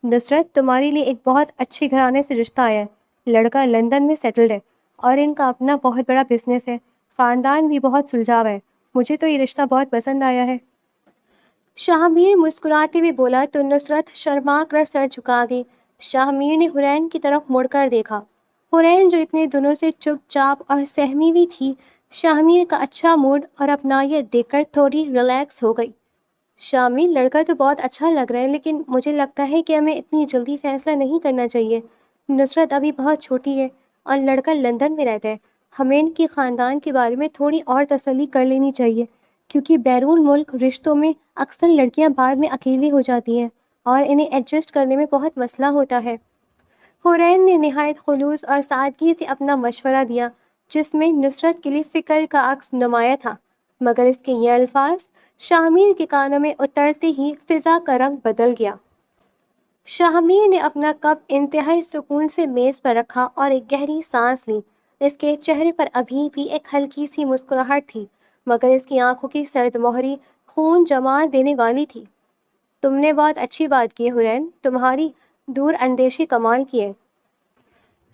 نصرت، تمہارے لیے ایک بہت اچھے گھرانے سے رشتہ آیا ہے۔ لڑکا لندن میں سیٹلڈ ہے اور ان کا اپنا بہت بڑا بزنس ہے۔ خاندان بھی بہت سلجھاؤ ہے۔ مجھے تو یہ رشتہ بہت پسند آیا ہے۔ شاہمیر مسکراتے ہوئے بولا تو نصرت شرما کر سر جھکا گئی۔ شاہمیر نے حورین کی طرف مڑ کر دیکھا۔ حورین جو اتنے دنوں سے چپ چاپ اور سہمی ہوئی تھی، شاہمیر کا اچھا موڈ اور اپنائیت دیکھ کر تھوڑی ریلیکس ہو گئی۔ شاہمیر، لڑکا تو بہت اچھا لگ رہا ہے، لیکن مجھے لگتا ہے کہ ہمیں اتنی جلدی فیصلہ نہیں کرنا چاہیے۔ نصرت ابھی بہت چھوٹی ہے اور لڑکا لندن میں رہتا ہے۔ ہمیں ان کے خاندان کے بارے میں تھوڑی اور تسلی کر لینی چاہیے، کیونکہ بیرون ملک رشتوں میں اکثر لڑکیاں بعد میں اکیلی ہو جاتی ہیں اور انہیں ایڈجسٹ کرنے میں بہت مسئلہ ہوتا ہے۔ حورین نے نہایت خلوص اور سادگی سے اپنا مشورہ دیا، جس میں نصرت کے لیے فکر کا عکس نمایاں تھا، مگر اس کے یہ الفاظ شاہمیر کے کانوں میں اترتے ہی فضا کا رنگ بدل گیا۔ شاہمیر نے اپنا کپ انتہائی سکون سے میز پر رکھا اور ایک گہری سانس لی۔ اس کے چہرے پر ابھی بھی ایک ہلکی سی مسکراہٹ تھی، مگر اس کی آنکھوں کی سرد مہری خون جما دینے والی تھی۔ تم نے بہت اچھی بات کی ہے حورین، تمہاری دور اندیشی کمال کی ہے۔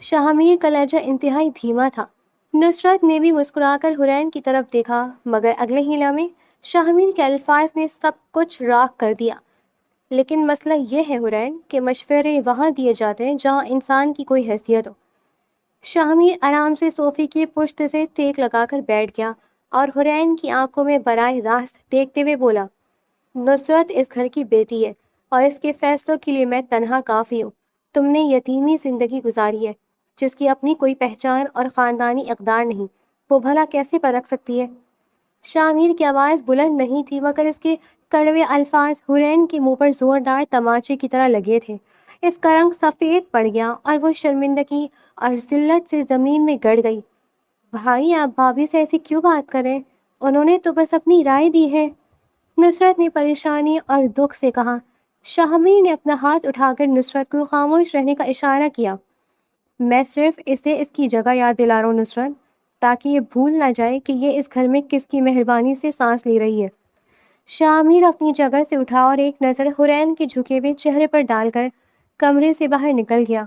شاہمیر کا لہجہ انتہائی دھیما تھا۔ نصرت نے بھی مسکرا کر حورین کی طرف دیکھا، مگر اگلے ہی لمحے شاہمیر کے الفاظ نے سب کچھ راکھ کر دیا۔ لیکن مسئلہ یہ ہے حورین کہ مشورے وہاں دیے جاتے ہیں جہاں انسان کی کوئی حیثیت ہو۔ شاہمیر آرام سے صوفے کی پشت سے ٹیک لگا کر بیٹھ گیا اور حورین کی آنکھوں میں براہ راست دیکھتے ہوئے بولا، نصرت اس گھر کی بیٹی ہے اور اس کے فیصلوں کے لیے میں تنہا کافی ہوں۔ تم نے یتیمی زندگی گزاری ہے، جس کی اپنی کوئی پہچان اور خاندانی اقدار نہیں، وہ بھلا کیسے پرکھ سکتی ہے؟ شاہمیر کی آواز بلند نہیں تھی، مگر اس کے کڑوے الفاظ حورین کے منہ پر زوردار تماچے کی طرح لگے تھے۔ اس کا رنگ سفید پڑ گیا اور وہ شرمندگی اور ذلت سے زمین میں گڑ گئی۔ بھائی، آپ بھابھی سے ایسی کیوں بات کریں؟ انہوں نے تو بس اپنی رائے دی ہے، نصرت نے پریشانی اور دکھ سے کہا۔ شاہمیر نے اپنا ہاتھ اٹھا کر نصرت کو خاموش رہنے کا اشارہ کیا۔ میں صرف اسے اس کی جگہ یاد دلا رہا ہوں نصرت، تاکہ یہ بھول نہ جائے کہ یہ اس گھر میں کس کی مہربانی سے سانس لے رہی ہے۔ شاہمیر اپنی جگہ سے اٹھا اور ایک نظر حورین کے جھکے ہوئے چہرے پر ڈال کر کمرے سے باہر نکل گیا۔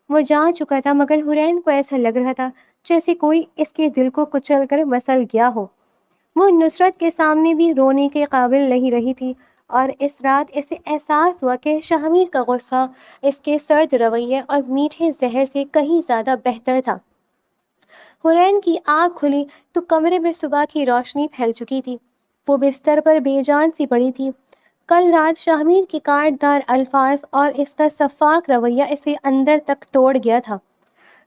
وہ جان چکا تھا، مگر حورین کو ایسا لگ رہا تھا جیسے کوئی اس کے دل کو کچل کر مسل گیا ہو۔ وہ نصرت کے سامنے بھی رونے کے قابل نہیں رہی تھی، اور اس رات اسے احساس ہوا کہ شاہمیر کا غصہ اس کے سرد رویے اور میٹھے زہر سے کہیں زیادہ بہتر تھا۔ حورین کی آنکھ کھلی تو کمرے میں صبح کی روشنی پھیل چکی تھی۔ وہ بستر پر بے جان سی پڑی تھی۔ کل رات شاہمیر کے کاٹدار الفاظ اور اس کا شفاق رویہ اسے اندر تک توڑ گیا تھا۔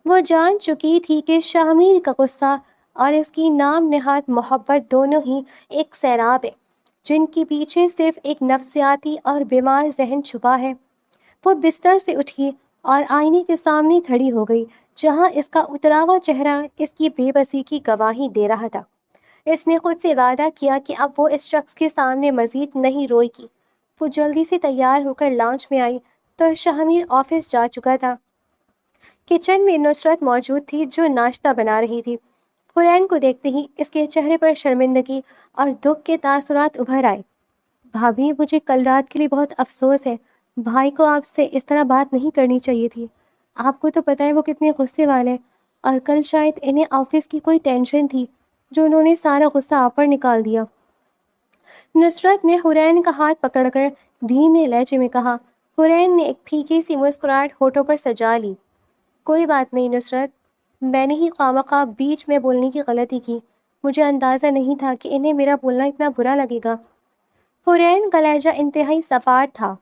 وہ جان چکی تھی کہ شاہمیر کا غصہ اور اس کی نام نہاد محبت دونوں ہی ایک سیراب ہے، جن کے پیچھے صرف ایک نفسیاتی اور بیمار ذہن چھپا ہے۔ وہ بستر سے اٹھی اور آئینے کے سامنے کھڑی ہو گئی، جہاں اس کا اترا ہوا چہرہ اس کی بے بسی کی گواہی دے رہا تھا۔ اس نے خود سے وعدہ کیا کہ اب وہ اس شخص کے سامنے مزید نہیں روئے گی۔ وہ جلدی سے تیار ہو کر لاؤنج میں آئی تو شاہمیر آفس جا چکا تھا۔ کچن میں نصرت موجود تھی، جو ناشتہ بنا رہی تھی۔ حورین کو دیکھتے ہی اس کے چہرے پر شرمندگی اور دکھ کے تاثرات ابھر آئے۔ بھابھی، مجھے کل رات کے لیے بہت افسوس ہے۔ بھائی کو آپ سے اس طرح بات نہیں کرنی چاہیے تھی۔ آپ کو تو پتہ ہے وہ کتنے غصے والے ہیں، اور کل شاید انہیں آفس کی کوئی ٹینشن تھی جو انہوں نے سارا غصہ آپ پر نکال دیا۔ نصرت نے حورین کا ہاتھ پکڑ کر دھیمے لہجے میں کہا۔ حورین نے ایک پھیکی سی مسکراہٹ ہونٹوں پر سجا لی۔ کوئی بات نہیں نصرت، میں نے ہی خواہ بیچ میں بولنے کی غلطی کی، مجھے اندازہ نہیں تھا کہ انہیں میرا بولنا اتنا برا لگے گا۔ حورین کا لہجہ انتہائی صفار تھا۔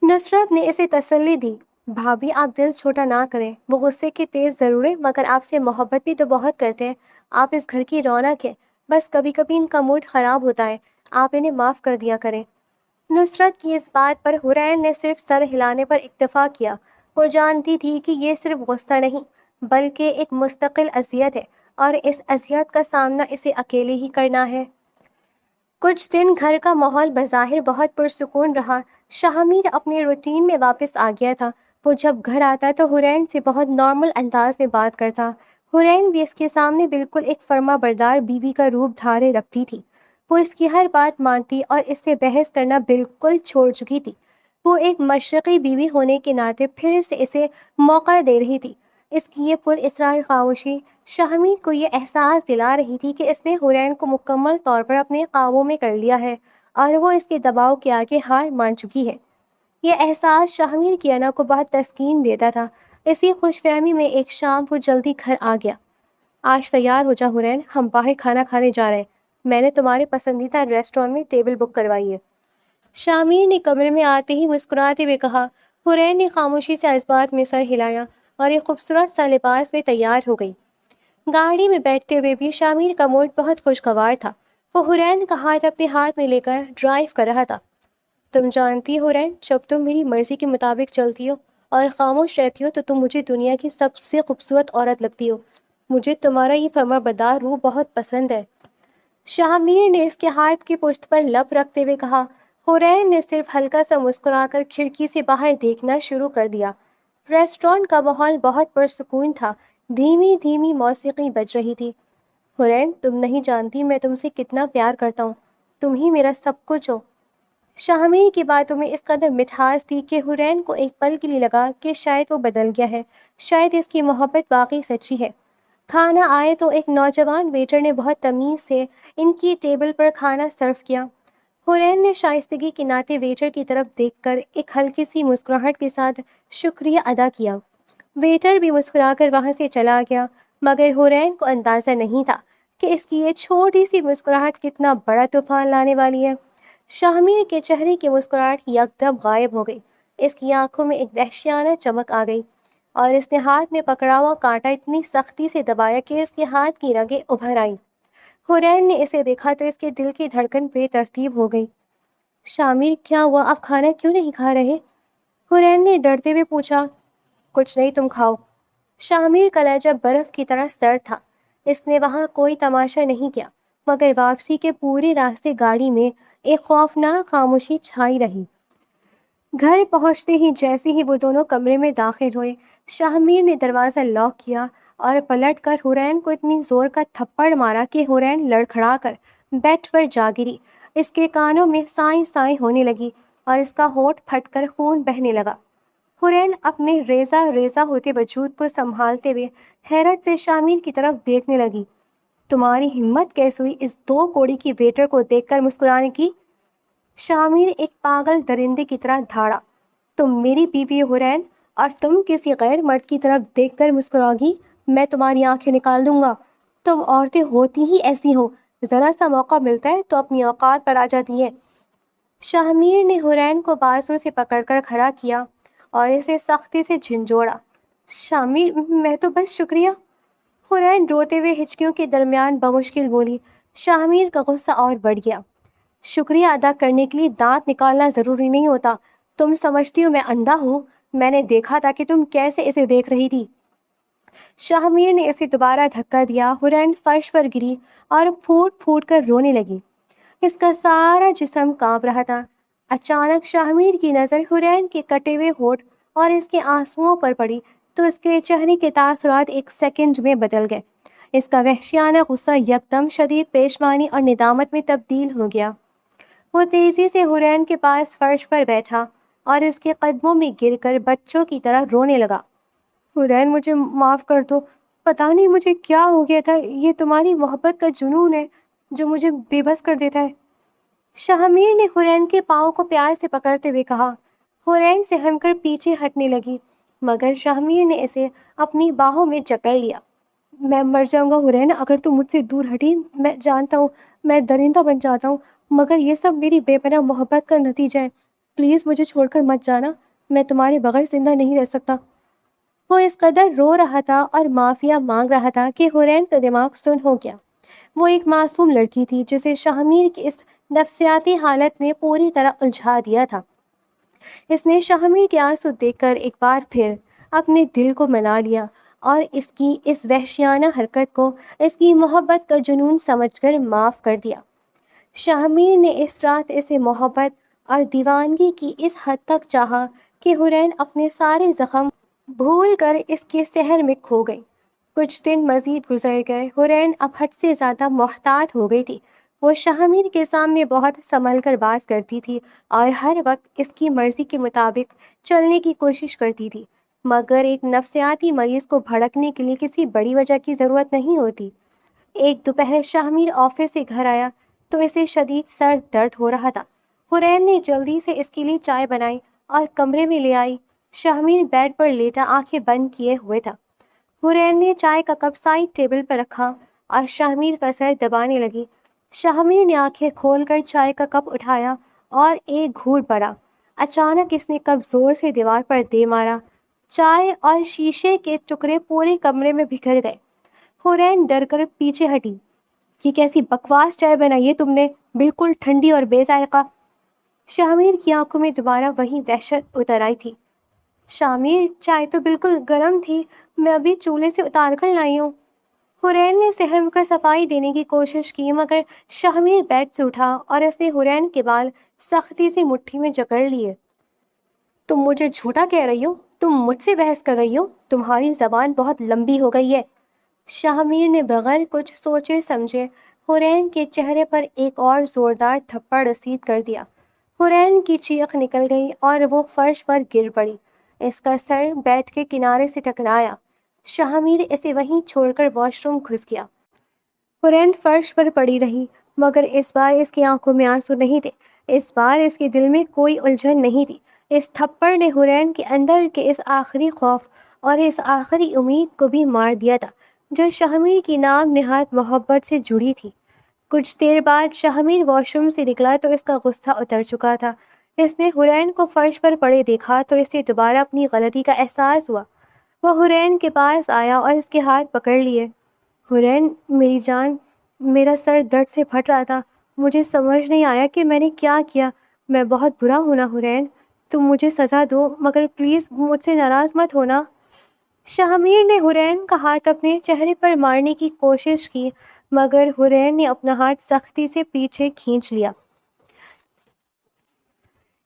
نصرت نے اسے تسلی دی، بھابھی آپ دل چھوٹا نہ کریں، وہ غصے کے تیز ضرور ہیں مگر آپ سے محبت بھی تو بہت کرتے ہیں، آپ اس گھر کی رونق ہے، بس کبھی کبھی ان کا موڈ خراب ہوتا ہے، آپ انہیں معاف کر دیا کریں۔ نصرت کی اس بات پر حورین نے صرف سر ہلانے پر اکتفا کیا۔ وہ جانتی تھی کہ یہ صرف غصہ نہیں بلکہ ایک مستقل اذیت ہے اور اس اذیت کا سامنا اسے اکیلے ہی کرنا ہے۔ کچھ دن گھر کا ماحول بظاہر بہت پرسکون رہا۔ شاہمیر اپنے روٹین میں واپس آ گیا تھا۔ وہ جب گھر آتا تو حورین سے بہت نارمل انداز میں بات کرتا۔ حورین بھی اس کے سامنے بالکل ایک فرما بردار بیوی کا روپ دھارے رکھتی تھی۔ وہ اس کی ہر بات مانتی اور اس سے بحث کرنا بالکل چھوڑ چکی تھی۔ وہ ایک مشرقی بیوی ہونے کے ناطے پھر سے اسے موقع دے رہی تھی۔ اس کی یہ پر اسرار خاموشی شاہمیر کو یہ احساس دلا رہی تھی کہ اس نے حورین کو مکمل طور پر اپنے قابو میں کر لیا ہے اور وہ اس کے دباؤ کے آگے ہار مان چکی ہے۔ یہ احساس شاہمیر کی انا کو بہت تسکین دیتا تھا۔ اسی خوش فہمی میں ایک شام وہ جلدی گھر آ گیا۔ آج تیار ہو جا حورین، ہم باہر کھانا کھانے جا رہے ہیں، میں نے تمہارے پسندیدہ ریسٹورانٹ میں ٹیبل بک کروائی ہے۔ شامیر نے کمرے میں آتے ہی مسکراتے ہوئے کہا۔ حورین نے خاموشی سے اس بات میں سر ہلایا اور ایک خوبصورت سا لباس میں تیار ہو گئی۔ گاڑی میں بیٹھتے ہوئے بھی شامیر کا موڈ بہت خوشگوار تھا۔ وہ حورین کا ہاتھ اپنے ہاتھ میں لے کر ڈرائیو کر رہا تھا۔ تم جانتی ہو حورین، جب تم میری مرضی کے مطابق چلتی ہو اور خاموش رہتی ہو تو تم مجھے دنیا کی سب سے خوبصورت عورت لگتی ہو۔ مجھے تمہارا یہ فرمانبردار روح بہت پسند ہے۔ شاہمیر نے اس کے ہاتھ کی پشت پر لب رکھتے ہوئے کہا۔ حورین نے صرف ہلکا سا مسکرا کر کھڑکی سے باہر دیکھنا شروع کر دیا۔ ریسٹورانٹ کا ماحول بہت پرسکون تھا۔ دھیمی دھیمی موسیقی بج رہی تھی۔ حورین، تم نہیں جانتی میں تم سے کتنا پیار کرتا ہوں، تم ہی میرا سب کچھ ہو۔ شاہمیر کی باتوں میں اس قدر مٹھاس تھی کہ حورین کو ایک پل کے لیے لگا کہ شاید وہ بدل گیا ہے، شاید اس کی محبت واقعی سچی ہے۔ کھانا آئے تو ایک نوجوان ویٹر نے بہت تمیز سے ان کی ٹیبل پر کھانا سرو کیا۔ حورین نے شائستگی کے ناطے ویٹر کی طرف دیکھ کر ایک ہلکی سی مسکراہٹ کے ساتھ شکریہ ادا کیا۔ ویٹر بھی مسکرا کر وہاں سے چلا گیا مگر حورین کو اندازہ نہیں تھا کہ اس کی یہ چھوٹی سی مسکراہٹ کتنا بڑا طوفان لانے والی ہے۔ شاہمیر کے چہرے کی مسکراہٹ یکدم غائب ہو گئی۔ اس کی آنکھوں میں ایک وحشیانہ چمک آ گئی اور اس نے ہاتھ میں پکڑا ہوا کانٹا اتنی سختی سے دبایا کہ اس کے ہاتھ کی رگیں ابھر آئیں۔ حورین نے اسے دیکھا تو اس کے دل کی دھڑکن بے ترتیب ہو گئی۔ شامیر، کیا ہوا، آپ کھانا کیوں نہیں کھا رہے؟ حورین نے ڈرتے ہوئے پوچھا۔ کچھ نہیں، تم کھاؤ۔ شامیر کا لہجہ برف کی طرح سرد تھا۔ اس نے وہاں کوئی تماشا نہیں کیا مگر واپسی کے پورے راستے گاڑی میں ایک خوفناک خاموشی چھائی رہی۔ گھر پہنچتے ہی جیسے ہی وہ دونوں کمرے میں داخل ہوئے، شاہمیر نے دروازہ لاک کیا اور پلٹ کر حورین کو اتنی زور کا تھپڑ مارا کہ حورین لڑکھڑا کر بیڈ پر جا گری۔ اس کے کانوں میں سائیں سائیں ہونے لگی اور اس کا ہونٹ پھٹ کر خون بہنے لگا۔ حورین اپنے ریزہ ریزہ ہوتے وجود کو سنبھالتے ہوئے حیرت سے شامیر کی طرف دیکھنے لگی۔ تمہاری ہمت کیسے ہوئی اس دو کوڑی کی ویٹر کو دیکھ کر مسکرانے کی؟ شامیر ایک پاگل درندے کی طرح دھاڑا۔ تم میری بیوی حورین اور تم کسی غیر مرد کی طرف دیکھ کر مسکراؤ گی؟ میں تمہاری آنکھیں نکال دوں گا۔ تم عورتیں ہوتی ہی ایسی ہو، ذرا سا موقع ملتا ہے تو اپنی اوقات پر آ جاتی ہے۔ شاہمیر نے حورین کو بازو سے پکڑ کر کھڑا کیا اور اسے سختی سے جھنجھوڑا۔ شامیر، میں تو بس شکریہ۔ حورین روتے ہوئے ہچکیوں کے درمیان بمشکل بولی۔ شاہمیر کا غصہ اور بڑھ گیا۔ شکریہ ادا کرنے کے لیے دانت نکالنا ضروری نہیں ہوتا، تم سمجھتی ہو میں اندھا ہوں؟ میں نے دیکھا تھا کہ تم کیسے اسے دیکھ رہی تھی۔ شاہمیر نے اسے دوبارہ دھکا دیا۔ حورین فرش پر گری اور پھوٹ پھوٹ کر رونے لگی۔ اس کا سارا جسم کانپ رہا تھا۔ اچانک شاہمیر کی نظر حورین کے کٹے ہوئے ہونٹ اور اس کے آنسوؤں پر پڑی تو اس کے چہرے کے تاثرات ایک سیکنڈ میں بدل گئے۔ اس کا وحشیانہ غصہ یکدم شدید پشیمانی اور ندامت میں تبدیل ہو گیا۔ وہ تیزی سے حورین کے پاس فرش پر بیٹھا اور اس کے قدموں میں گر کر بچوں کی طرح رونے لگا۔ حورین، مجھے معاف کر دو، پتہ نہیں مجھے کیا ہو گیا تھا، یہ تمہاری محبت کا جنون ہے جو مجھے بے بس کر دیتا ہے۔ شاہمیر نے حورین کے پاؤں کو پیار سے پکڑتے ہوئے کہا۔ حورین سہم کر پیچھے ہٹنے لگی۔ مگر شاہمیر نے اسے اپنی باہوں میں جکڑ لیا۔ میں مر جاؤں گا حرین اگر تم مجھ سے دور ہٹی، میں جانتا ہوں میں درندہ بن جاتا ہوں، مگر یہ سب میری بے پناہ محبت کا نتیجہ ہے، پلیز مجھے چھوڑ کر مت جانا، میں تمہارے بغیر زندہ نہیں رہ سکتا۔ وہ اس قدر رو رہا تھا اور معافیہ مانگ رہا تھا کہ حرین کا دماغ سن ہو گیا۔ وہ ایک معصوم لڑکی تھی جسے شاہمیر کی اس نفسیاتی حالت نے پوری طرح الجھا دیا تھا۔ اس نے شاہمیر کے آنسو دیکھ کر ایک بار پھر اپنے دل کو منا لیا اور اس کی اس وحشیانہ حرکت کو اس کی محبت کا جنون سمجھ کر معاف کر دیا۔ شاہمیر نے اس رات اسے محبت اور دیوانگی کی اس حد تک چاہا کہ حرین اپنے سارے زخم بھول کر اس کے سحر میں کھو گئی۔ کچھ دن مزید گزر گئے۔ حرین اب حد سے زیادہ محتاط ہو گئی تھی۔ وہ شاہمیر کے سامنے بہت سنبھل کر بات کرتی تھی اور ہر وقت اس کی مرضی کے مطابق چلنے کی کوشش کرتی تھی، مگر ایک نفسیاتی مریض کو بھڑکنے کے لیے کسی بڑی وجہ کی ضرورت نہیں ہوتی۔ ایک دوپہر شاہمیر آفس سے گھر آیا تو اسے شدید سر درد ہو رہا تھا۔ حرین نے جلدی سے اس کے لیے چائے بنائی اور کمرے میں لے آئی۔ شاہمیر بیڈ پر لیٹا آنکھیں بند کیے ہوئے تھا۔ حرین نے چائے کا کپ سائڈ ٹیبل پر رکھا اور شاہمیر کا سر دبانے لگی۔ شاہمیر نے آنکھیں کھول کر چائے کا کپ اٹھایا اور ایک گھونٹ بھرا۔ اچانک اس نے کپ زور سے دیوار پر دے مارا۔ چائے اور شیشے کے ٹکڑے پورے کمرے میں بکھر گئے۔ حرین ڈر کر پیچھے ہٹی۔ یہ کیسی بکواس چائے بنائی ہے تم نے، بالکل ٹھنڈی اور بے ذائقہ۔ شاہمیر کی آنکھوں میں دوبارہ وہی وحشت اتر آئی تھی۔ شاہمیر، چائے تو بالکل گرم تھی، میں ابھی چولہے سے اتار کر لائی ہوں۔ حرین نے سہم کر صفائی دینے کی کوشش کی، مگر شاہمیر بیڈ سے اٹھا اور اس نے حرین کے بال سختی سے مٹھی میں جکڑ لیے۔ تم مجھے جھوٹا کہہ رہی ہو، تم مجھ سے بحث کر رہی ہو، تمہاری زبان بہت لمبی ہو گئی ہے۔ شاہمیر نے بغیر کچھ سوچے سمجھے حرین کے چہرے پر ایک اور زوردار تھپڑ رسید کر دیا۔ حرین کی چیخ نکل گئی اور وہ فرش پر گر پڑی۔ اس کا سر بیڈ کے کنارے سے ٹکرایا۔ شاہمیر اسے وہیں چھوڑ کر واش روم گھس گیا۔ حرین فرش پر پڑی رہی، مگر اس بار اس کی آنکھوں میں آنسو نہیں تھے، اس بار اس کے دل میں کوئی الجھن نہیں تھی۔ اس تھپڑ نے حرین کے اندر کے اس آخری خوف اور اس آخری امید کو بھی مار دیا تھا جو شاہمیر کی نام نہاد محبت سے جڑی تھی۔ کچھ دیر بعد شاہمیر واش روم سے نکلا تو اس کا غصہ اتر چکا تھا۔ اس نے حرین کو فرش پر پڑے دیکھا تو اسے دوبارہ اپنی غلطی کا احساس ہوا۔ وہ حرین کے پاس آیا اور اس کے ہاتھ پکڑ لیے۔ حرین میری جان، میرا سر درد سے پھٹ رہا تھا، مجھے سمجھ نہیں آیا کہ میں نے کیا کیا، میں بہت برا ہوں نا حرین، تم مجھے سزا دو مگر پلیز مجھ سے ناراض مت ہونا۔ شاہمیر نے حرین کا ہاتھ اپنے چہرے پر مارنے کی کوشش کی، مگر حرین نے اپنا ہاتھ سختی سے پیچھے کھینچ لیا۔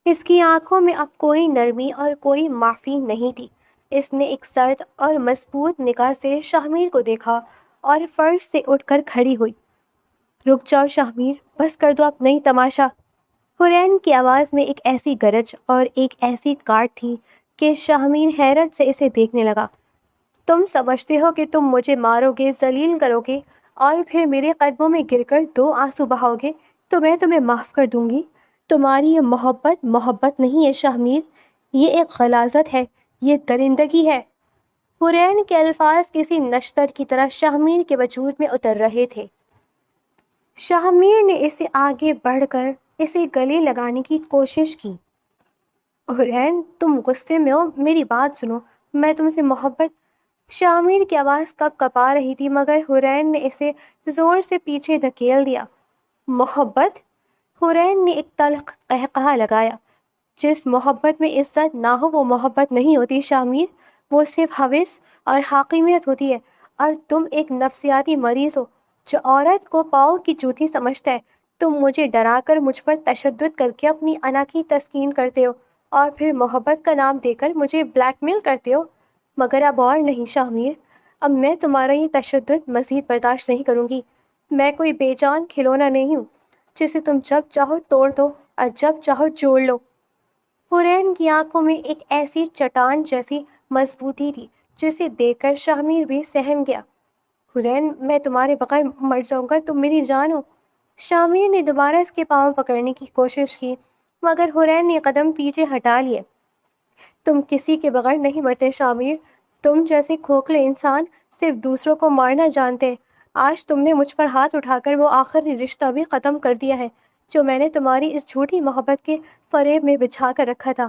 اس کی آنکھوں میں اب کوئی نرمی اور کوئی معافی نہیں تھی۔ اس نے ایک سرد اور مضبوط نگاہ سے شاہمیر کو دیکھا اور فرش سے اٹھ کر کھڑی ہوئی۔ رک جاؤ شاہمیر، بس کر دو اب نہیں تماشا۔ حرین کی آواز میں ایک ایسی گرج اور ایک ایسی کاٹ تھی کہ شاہمیر حیرت سے اسے دیکھنے لگا۔ تم سمجھتے ہو کہ تم مجھے مارو گے، ذلیل کرو گے اور پھر میرے قدموں میں گر کر 2 آنسو بہاؤ گے تو میں تمہیں معاف کر دوں گی؟ تمہاری یہ محبت نہیں ہے شاہمیر، یہ ایک غلاظت ہے، یہ درندگی ہے۔ حرین کے الفاظ کسی نشتر کی طرح شاہمیر کے وجود میں اتر رہے تھے۔ شاہمیر نے اسے آگے بڑھ کر اسے گلے لگانے کی کوشش کی۔ حرین تم غصے میں ہو، میری بات سنو، میں تم سے محبت۔ شاہمیر کی آواز کب کپا رہی تھی مگر حرین نے اسے زور سے پیچھے دھکیل دیا۔ محبت؟ حرین نے ایک تلخ قہقہا لگایا۔ جس محبت میں عزت نہ ہو وہ محبت نہیں ہوتی شاہمیر، وہ صرف ہوس اور حاکمیت ہوتی ہے، اور تم ایک نفسیاتی مریض ہو جو عورت کو پاؤں کی جوتی سمجھتا ہے۔ تم مجھے ڈرا کر مجھ پر تشدد کر کے اپنی انا کی تسکین کرتے ہو اور پھر محبت کا نام دے کر مجھے بلیک میل کرتے ہو، مگر اب اور نہیں شاہمیر، اب میں تمہارا یہ تشدد مزید برداشت نہیں کروں گی۔ میں کوئی بے جان کھلونا نہیں ہوں جسے تم جب چاہو توڑ دو اور جب چاہو جوڑ لو۔ حرین کی آنکھوں میں ایک ایسی چٹان جیسی مضبوطی تھی جسے دیکھ کر شاہمیر بھی سہم گیا۔ حرین میں تمہارے بغیر مر جاؤں گا، تم میری جان ہو۔ شاہمیر نے دوبارہ اس کے پاؤں پکڑنے کی کوشش کی مگر حرین نے قدم پیچھے ہٹا لیے۔ تم کسی کے بغیر نہیں مرتے شامیر، تم جیسے کھوکھلے انسان صرف دوسروں کو مارنا جانتے۔ آج تم نے مجھ پر ہاتھ اٹھا کر وہ آخری رشتہ بھی ختم کر دیا ہے جو میں نے تمہاری اس جھوٹی محبت کے فریب میں بچھا کر رکھا تھا۔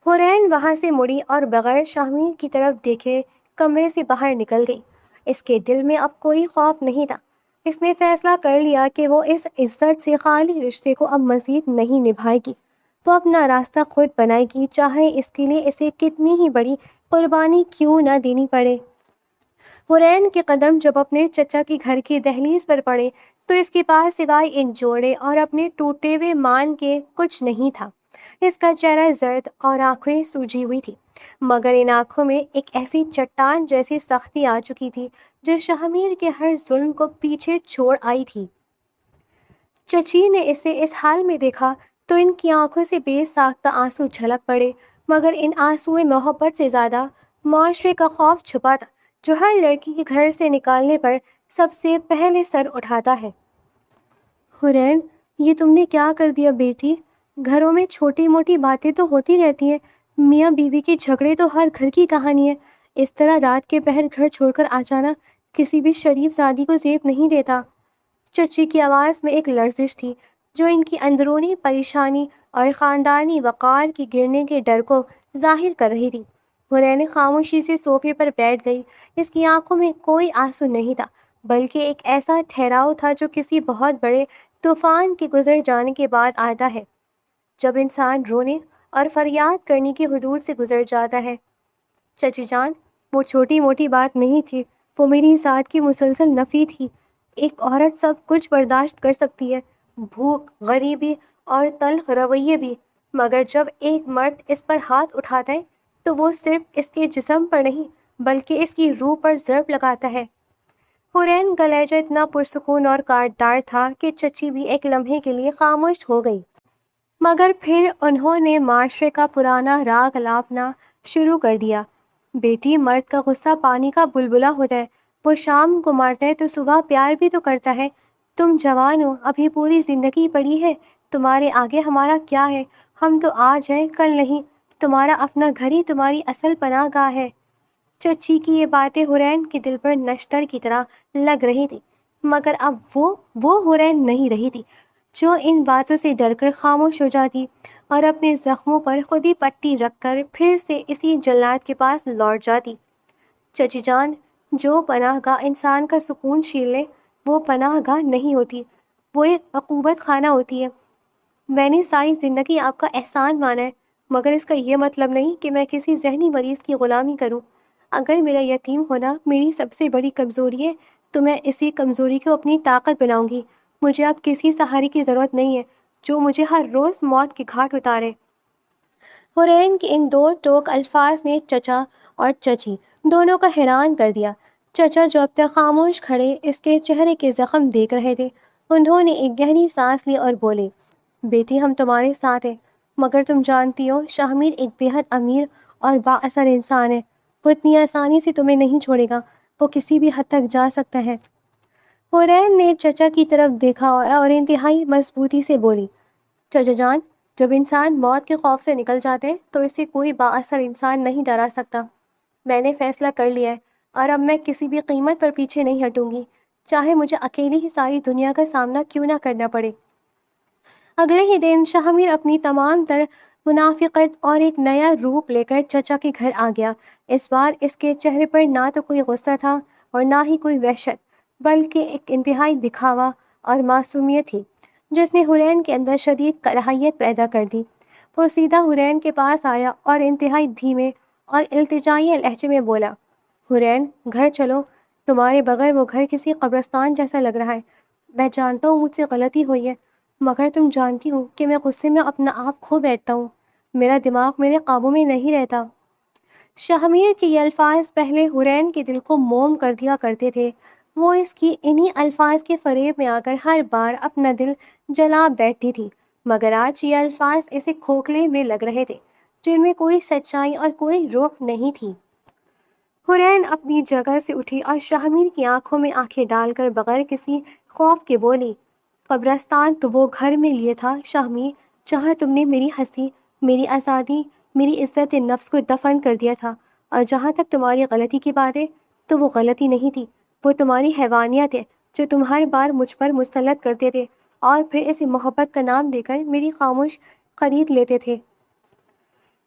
حورین وہاں سے مڑی اور بغیر شامیر کی طرف دیکھے کمرے سے باہر نکل گئی۔ اس کے دل میں اب کوئی خوف نہیں تھا۔ اس نے فیصلہ کر لیا کہ وہ اس عزت سے خالی رشتے کو اب مزید نہیں نبھائے گی۔ وہ اپنا راستہ خود بنائے گی، چاہے اس کے لیے اسے کتنی ہی بڑی قربانی کیوں نہ دینی پڑے۔ حورین کے قدم جب اپنے چچا کی گھر کی دہلیز پر پڑے تو اس کے پاس سوائے ایک جوڑے اور اپنے ٹوٹے ہوئے مان کے کچھ نہیں تھا۔ اس کا چہرہ زرد اور آنکھیں سوجی ہوئی تھی، مگر ان آنکھوں میں ایک ایسی چٹان جیسی سختی آ چکی تھی جو شہمیر کے ہر ظلم کو پیچھے چھوڑ آئی تھی۔ چچی نے اسے اس حال میں دیکھا تو ان کی آنکھوں سے بے ساختہ آنسو جھلک پڑے، مگر ان آنسوئے محبت سے زیادہ معاشرے کا خوف چھپا تھا جو ہر لڑکی کے گھر سے نکالنے پر سب سے پہلے سر اٹھاتا ہے۔ حورین، یہ تم نے کیا کر دیا بیٹی؟ گھروں میں چھوٹی موٹی باتیں تو ہوتی رہتی ہیں، میاں بیوی کے جھگڑے تو ہر گھر کی کہانی ہے۔ اس طرح رات کے پہر گھر چھوڑ کر آ جانا کسی بھی شریف زادی کو زیب نہیں دیتا۔ چچی کی آواز میں ایک لرزش تھی جو ان کی اندرونی پریشانی اور خاندانی وقار کی گرنے کے ڈر کو ظاہر کر رہی تھی۔ حورین خاموشی سے صوفے پر بیٹھ گئی۔ اس کی آنکھوں میں کوئی آنسو نہیں تھا، بلکہ ایک ایسا ٹھہراؤ تھا جو کسی بہت بڑے طوفان کے گزر جانے کے بعد آتا ہے، جب انسان رونے اور فریاد کرنے کی حدود سے گزر جاتا ہے۔ چچی جان، وہ چھوٹی موٹی بات نہیں تھی، وہ میری ذات کی مسلسل نفی تھی۔ ایک عورت سب کچھ برداشت کر سکتی ہے، بھوک، غریبی اور تلخ رویے بھی، مگر جب ایک مرد اس پر ہاتھ اٹھاتا ہے تو وہ صرف اس کے جسم پر نہیں بلکہ اس کی روح پر ضرب لگاتا ہے۔ حورین کا لہجہ اتنا پرسکون اور کاٹدار تھا کہ چچی بھی ایک لمحے کے لیے خاموش ہو گئی، مگر پھر انہوں نے معاشرے کا پرانا راگ الاپنا شروع کر دیا۔ بیٹی، مرد کا غصہ پانی کا بلبلا ہوتا ہے، وہ شام کو مارتا ہے تو صبح پیار بھی تو کرتا ہے۔ تم جوان ہو، ابھی پوری زندگی پڑی ہے، تمہارے آگے ہمارا کیا ہے؟ ہم تو آج ہیں کل نہیں، تمہارا اپنا گھر ہی تمہاری اصل پناہ گاہ ہے۔ چچی کی یہ باتیں حورین کے دل پر نشتر کی طرح لگ رہی تھی، مگر اب وہ حورین نہیں رہی تھی جو ان باتوں سے ڈر کر خاموش ہو جاتی اور اپنے زخموں پر خود ہی پٹی رکھ کر پھر سے اسی جلاد کے پاس لوٹ جاتی۔ چچی جان، جو پناہ گاہ انسان کا سکون چھین لے وہ پناہ گاہ نہیں ہوتی، وہ ایک عقوبت خانہ ہوتی ہے۔ میں نے ساری زندگی آپ کا احسان مانا ہے، مگر اس کا یہ مطلب نہیں کہ میں کسی ذہنی مریض کی غلامی کروں۔ اگر میرا یتیم ہونا میری سب سے بڑی کمزوری ہے تو میں اسی کمزوری کو اپنی طاقت بناؤں گی۔ مجھے اب کسی سہارے کی ضرورت نہیں ہے جو مجھے ہر روز موت کے گھاٹ اتارے۔ حورین کے ان دو ٹوک الفاظ نے چچا اور چچی دونوں کو حیران کر دیا۔ چچا جو اب تک خاموش کھڑے اس کے چہرے کے زخم دیکھ رہے تھے، انہوں نے ایک گہری سانس لی اور بولے، بیٹی، ہم تمہارے ساتھ ہیں، مگر تم جانتی ہو شہمیر ایک بے حد امیر اور با اثر انسان ہے، وہ اتنی آسانی سے تمہیں نہیں چھوڑے گا، وہ کسی بھی حد تک جا سکتا ہے۔ حورین نے چچا کی طرف دیکھا اور انتہائی مضبوطی سے بولی، چچا جان، جب انسان موت کے خوف سے نکل جاتے ہیں تو اسے کوئی با اثر انسان نہیں ڈرا سکتا۔ میں نے فیصلہ کر لیا ہے اور اب میں کسی بھی قیمت پر پیچھے نہیں ہٹوں گی، چاہے مجھے اکیلی ہی ساری دنیا کا سامنا کیوں نہ کرنا پڑے۔ اگلے ہی دن شہمیر اپنی تمام تر منافقت اور ایک نیا روپ لے کر چچا کے گھر آ گیا۔ اس بار اس کے چہرے پر نہ تو کوئی غصہ تھا اور نہ ہی کوئی وحشت، بلکہ ایک انتہائی دکھاوا اور معصومیت تھی جس نے حورین کے اندر شدید کراہیت پیدا کر دی۔ وہ سیدھا حورین کے پاس آیا اور انتہائی دھیمے اور التجائی لہجے میں بولا، حورین، گھر چلو، تمہارے بغیر وہ گھر کسی قبرستان جیسا لگ رہا ہے۔ میں جانتا ہوں مجھ سے غلطی ہوئی ہے، مگر تم جانتی ہو کہ میں غصے میں اپنا آپ کھو بیٹھتا ہوں، میرا دماغ میرے قابو میں نہیں رہتا۔ شہمیر کے یہ الفاظ پہلے حورین کے دل کو موم کر دیا کرتے تھے۔ وہ اس کی انہی الفاظ کے فریب میں آ کر ہر بار اپنا دل جلا بیٹھتی تھی، مگر آج یہ الفاظ اسے کھوکھلے میں لگ رہے تھے جن میں کوئی سچائی اور کوئی روح نہیں تھی۔ حورین اپنی جگہ سے اٹھی اور شہمیر کی آنکھوں میں آنکھیں ڈال کر بغیر کسی خوف کے بولی، قبرستان تو وہ گھر میں لیے تھا شہمیر، جہاں تم نے میری ہنسی، میری آزادی، میری عزت نفس کو دفن کر دیا تھا، اور جہاں تک تمہاری غلطی کی بات ہے تو وہ غلطی نہیں تھی، وہ تمہاری حیوانیت ہے جو تم ہر بار مجھ پر مسلط کرتے تھے اور پھر اسے محبت کا نام دے کر میری خاموش خرید لیتے تھے۔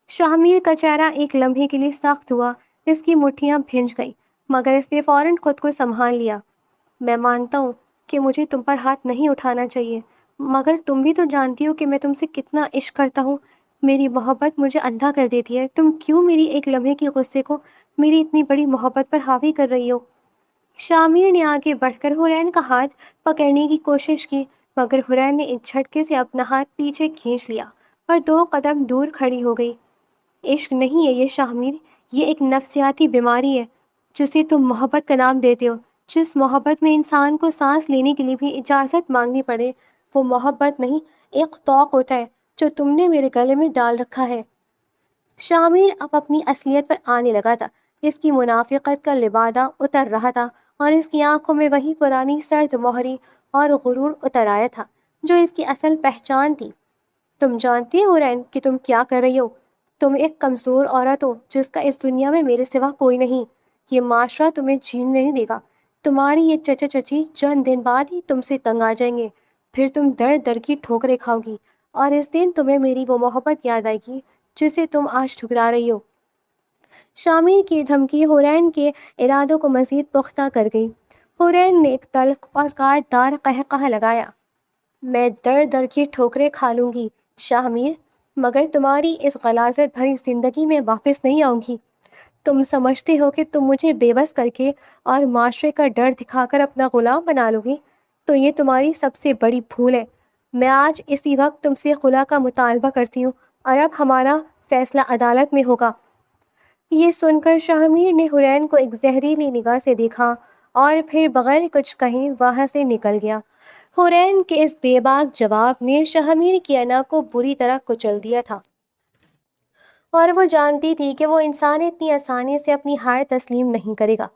شاہمیر کا چہرہ ایک لمحے کے لیے سخت ہوا، اس کی مٹھیاں بھنج گئیں، مگر اس نے فوراً خود کو سنبھال لیا۔ میں مانتا ہوں کہ مجھے تم پر ہاتھ نہیں اٹھانا چاہیے، مگر تم بھی تو جانتی ہو کہ میں تم سے کتنا عشق کرتا ہوں۔ میری محبت مجھے اندھا کر دیتی ہے، تم کیوں میری ایک لمحے کے غصے کو میری اتنی بڑی محبت پر حاوی کر رہی ہو؟ شامیر نے آگے بڑھ کر حرین کا ہاتھ پکڑنے کی کوشش کی، مگر حرین نے ایک جھٹکے سے اپنا ہاتھ پیچھے کھینچ لیا اور 2 قدم دور کھڑی ہو گئی۔ عشق نہیں ہے یہ شاہمیر، یہ ایک نفسیاتی بیماری ہے جسے تم محبت کا نام دیتے ہو۔ جس محبت میں انسان کو سانس لینے کے لیے بھی اجازت مانگنی پڑے، وہ محبت نہیں، ایک طوق ہوتا ہے جو تم نے میرے گلے میں ڈال رکھا ہے۔ شامیر اب اپنی اصلیت پر آنے لگا تھا، اس کی منافقت کا لبادہ اتر رہا تھا اور اس کی آنکھوں میں وہی پرانی سرد مہری اور غرور اتر آیا تھا جو اس کی اصل پہچان تھی۔ تم جانتی ہو رین کہ تم کیا کر رہی ہو؟ تم ایک کمزور عورت ہو جس کا اس دنیا میں میرے سوا کوئی نہیں۔ یہ معاشرہ تمہیں جین نہیں دے گا۔ تمہاری یہ چچا چچی چند دن بعد ہی تم سے تنگ آ جائیں گے، پھر تم در در کی ٹھوکریں کھاؤ گی، اور اس دن تمہیں میری وہ محبت یاد آئے گی جسے تم آج ٹھکرا رہی ہو۔ شامیر کی دھمکی حرین کے ارادوں کو مزید پختہ کر گئی۔ حرین نے ایک تلخ اور کاٹدار قہقہہ لگایا۔ میں در در کی ٹھوکریں کھا لوں گی شاہمیر، مگر تمہاری اس غلاظت بھری زندگی میں واپس نہیں آؤں گی۔ تم سمجھتے ہو کہ تم مجھے بے بس کر کے اور معاشرے کا ڈر دکھا کر اپنا غلام بنا لو گی، تو یہ تمہاری سب سے بڑی بھول ہے۔ میں آج اسی وقت تم سے خلا کا مطالبہ کرتی ہوں، اور اب ہمارا فیصلہ عدالت میں ہوگا۔ یہ سن کر شاہمیر نے حرین کو ایک زہریلی نگاہ سے دیکھا اور پھر بغیر کچھ کہیں وہاں سے نکل گیا۔ حرین کے اس بے باک جواب نے شاہمیر کی انا کو بری طرح کچل دیا تھا، اور وہ جانتی تھی کہ وہ انسان اتنی آسانی سے اپنی ہار تسلیم نہیں کرے گا۔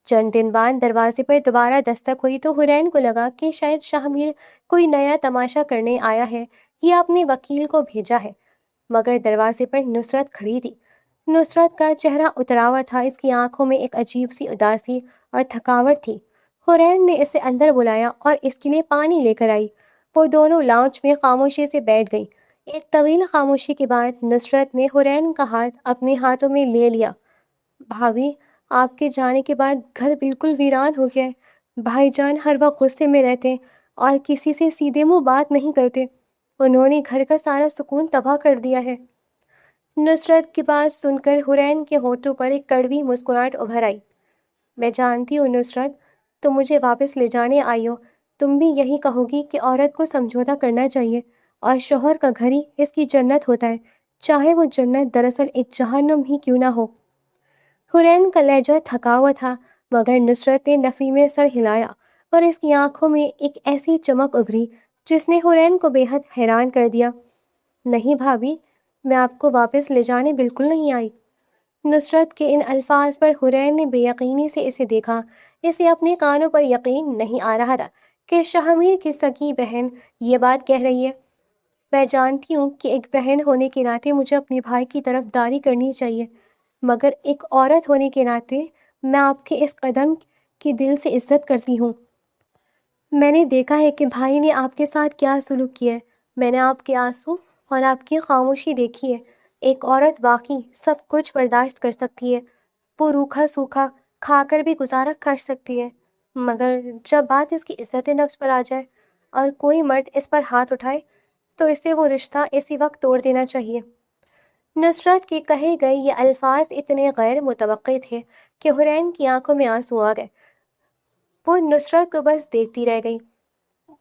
چند دن بعد دروازے پر دوبارہ دستک ہوئی تو حرین کو لگا کہ شاید شاہمیر کوئی نیا تماشا کرنے آیا ہے یا اپنے وکیل کو بھیجا ہے، مگر دروازے پر نصرت کھڑی تھی۔ نصرت کا چہرہ اترا ہوا تھا، اس کی آنکھوں میں ایک عجیب سی اداسی اور تھکاوٹ تھی۔ حرین نے اسے اندر بلایا اور اس کے لیے پانی لے کر آئی۔ وہ دونوں لاؤنج میں خاموشی سے بیٹھ گئیں۔ ایک طویل خاموشی کے بعد نصرت نے حرین کا ہاتھ اپنے ہاتھوں میں لے لیا۔ بھابھی، آپ کے جانے کے بعد گھر بالکل ویران ہو گیا ہے۔ بھائی جان ہر وقت غصے میں رہتے ہیں اور کسی سے سیدھے منہ بات نہیں کرتے۔ انہوں نے گھر کا سارا سکون تباہ کر دیا ہے۔ نصرت کی بات سن کر حرین کے ہونٹوں پر ایک کڑوی مسکراہٹ ابھر آئی۔ میں جانتی ہوں نصرت، تم مجھے واپس لے جانے آئی ہو۔ تم بھی یہی کہو گی کہ عورت کو سمجھوتا کرنا چاہیے اور شوہر کا گھر ہی اس کی جنت ہوتا ہے، چاہے وہ جنت دراصل ایک جہنم ہی کیوں نہ ہو۔ حرین کا لہجہ تھکا ہوا تھا، مگر نصرت نے نفی میں سر ہلایا اور اس کی آنکھوں میں ایک ایسی چمک ابھری جس نے حرین کو بے حد حیران کر دیا۔ نہیں بھابھی، میں آپ کو واپس لے جانے بالکل نہیں آئی۔ نصرت کے ان الفاظ پر حرین نے بے یقینی سے اسے دیکھا۔ اسے اپنے کانوں پر یقین نہیں آ رہا تھا کہ شاہمیر کی سگی بہن یہ بات کہہ رہی ہے۔ میں جانتی ہوں کہ ایک بہن ہونے کے ناطے مجھے اپنے بھائی کی طرف داری کرنی چاہیے، مگر ایک عورت ہونے کے ناطے میں آپ کے اس قدم کی دل سے عزت کرتی ہوں۔ میں نے دیکھا ہے کہ بھائی نے آپ کے ساتھ کیا سلوک کیا ہے۔ میں نے آپ کے آنسو اور آپ کی خاموشی دیکھی ہے۔ ایک عورت واقعی سب کچھ برداشت کر سکتی ہے، وہ روکھا سوکھا کھا کر بھی گزارا کر سکتی ہے، مگر جب بات اس کی عزت نفس پر آ جائے اور کوئی مرد اس پر ہاتھ اٹھائے تو اسے وہ رشتہ اسی وقت توڑ دینا چاہیے۔ نصرت کے کہے گئے یہ الفاظ اتنے غیر متوقع تھے کہ حرین کی آنکھوں میں آنسو آ گئے۔ وہ نصرت کو بس دیکھتی رہ گئی۔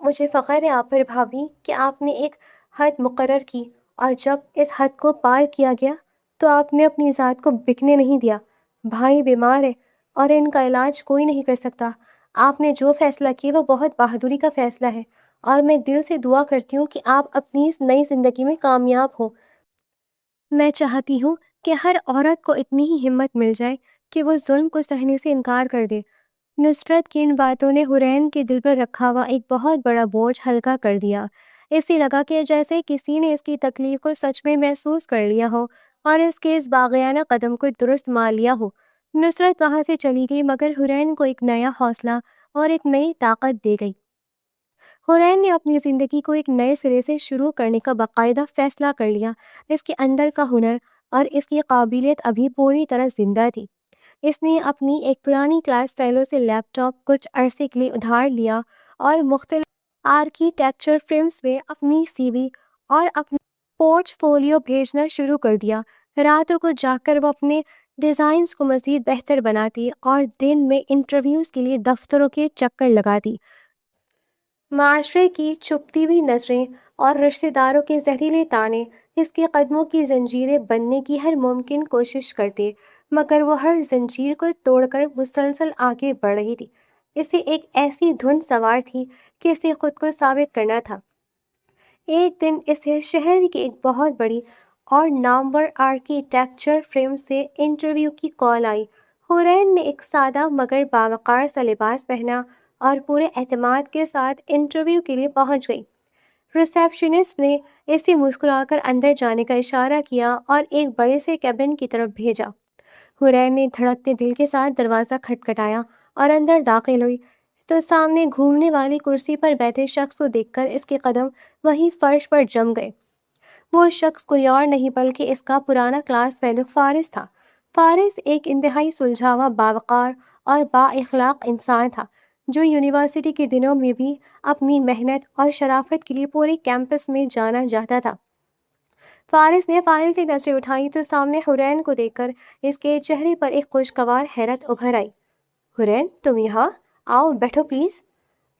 مجھے فخر ہے آپ پر بھابھی کہ آپ نے ایک حد مقرر کی، اور جب اس حد کو پار کیا گیا تو آپ نے اپنی ذات کو بکنے نہیں دیا۔ بھائی بیمار ہے اور ان کا علاج کوئی نہیں کر سکتا۔ آپ نے جو فیصلہ کیا وہ بہت بہادری کا فیصلہ ہے، اور میں دل سے دعا کرتی ہوں کہ آپ اپنی اس نئی زندگی میں کامیاب ہوں۔ میں چاہتی ہوں کہ ہر عورت کو اتنی ہی ہمت مل جائے کہ وہ ظلم کو سہنے سے انکار کر دے۔ نصرت کی ان باتوں نے حرین کے دل پر رکھا ہوا ایک بہت بڑا بوجھ ہلکا کر دیا۔ اسے لگا کہ جیسے کسی نے اس کی تکلیف کو سچ میں محسوس کر لیا ہو، اور اس کے اس باغیانہ قدم کو درست مان لیا ہو۔ نصرت وہاں سے چلی گئی، مگر حورین کو ایک نیا حوصلہ اور ایک نئی طاقت دے گئی۔ حورین نے اپنی زندگی کو ایک نئے سرے سے شروع کرنے کا باقاعدہ فیصلہ کر لیا۔ اس کے اندر کا ہنر اور اس کی قابلیت ابھی پوری طرح زندہ تھی۔ اس نے اپنی ایک پرانی کلاس فیلو سے لیپ ٹاپ کچھ عرصے کے لیے ادھار لیا اور مختلف آرکیٹیکچر فرمز میں اپنی سی وی اور اپنا پورٹ فولیو بھیجنا شروع کر دیا۔ راتوں کو جاگ کر وہ اپنے ڈیزائنز کو مزید بہتر بناتی اور دن میں انٹرویوز کے لیے دفتروں کے چکر لگاتی۔ معاشرے کی چپتی ہوئی نظریں اور رشتہ داروں کے زہریلے طعنے اس کے قدموں کی زنجیریں بننے کی ہر ممکن کوشش کرتے، مگر وہ ہر زنجیر کو توڑ کر مسلسل آگے بڑھ رہی تھی۔ اسے ایک ایسی دھن سوار تھی کہ اسے خود کو ثابت کرنا تھا۔ ایک دن اسے شہر کی ایک بہت بڑی اور نامور آرکیٹیکچر فرم سے انٹرویو کی کال آئی۔ حورین نے ایک سادہ مگر باوقار سا لباس پہنا اور پورے اعتماد کے ساتھ انٹرویو کے لیے پہنچ گئی۔ ریسیپشنسٹ نے اسے مسکرا کر اندر جانے کا اشارہ کیا اور ایک بڑے سے کیبن کی طرف بھیجا۔ حورین نے دھڑکتے دل کے ساتھ دروازہ کھٹکھٹایا اور اندر داخل ہوئی تو سامنے گھومنے والی کرسی پر بیٹھے شخص کو دیکھ کر اس کے قدم وہی فرش پر جم گئے۔ وہ شخص کوئی اور نہیں بلکہ اس کا پرانا کلاس فیلو فارس تھا۔ فارس ایک انتہائی سلجھاوا، باوقار اور با اخلاق انسان تھا، جو یونیورسٹی کے دنوں میں بھی اپنی محنت اور شرافت کے لیے پورے کیمپس میں جانا جاتا تھا۔ فارس نے فائل سے نظریں اٹھائیں تو سامنے حورین کو دیکھ کر اس کے چہرے پر ایک خوشگوار حیرت ابھر آئی۔ حورین، تم یہاں؟ آؤ بیٹھو پلیز۔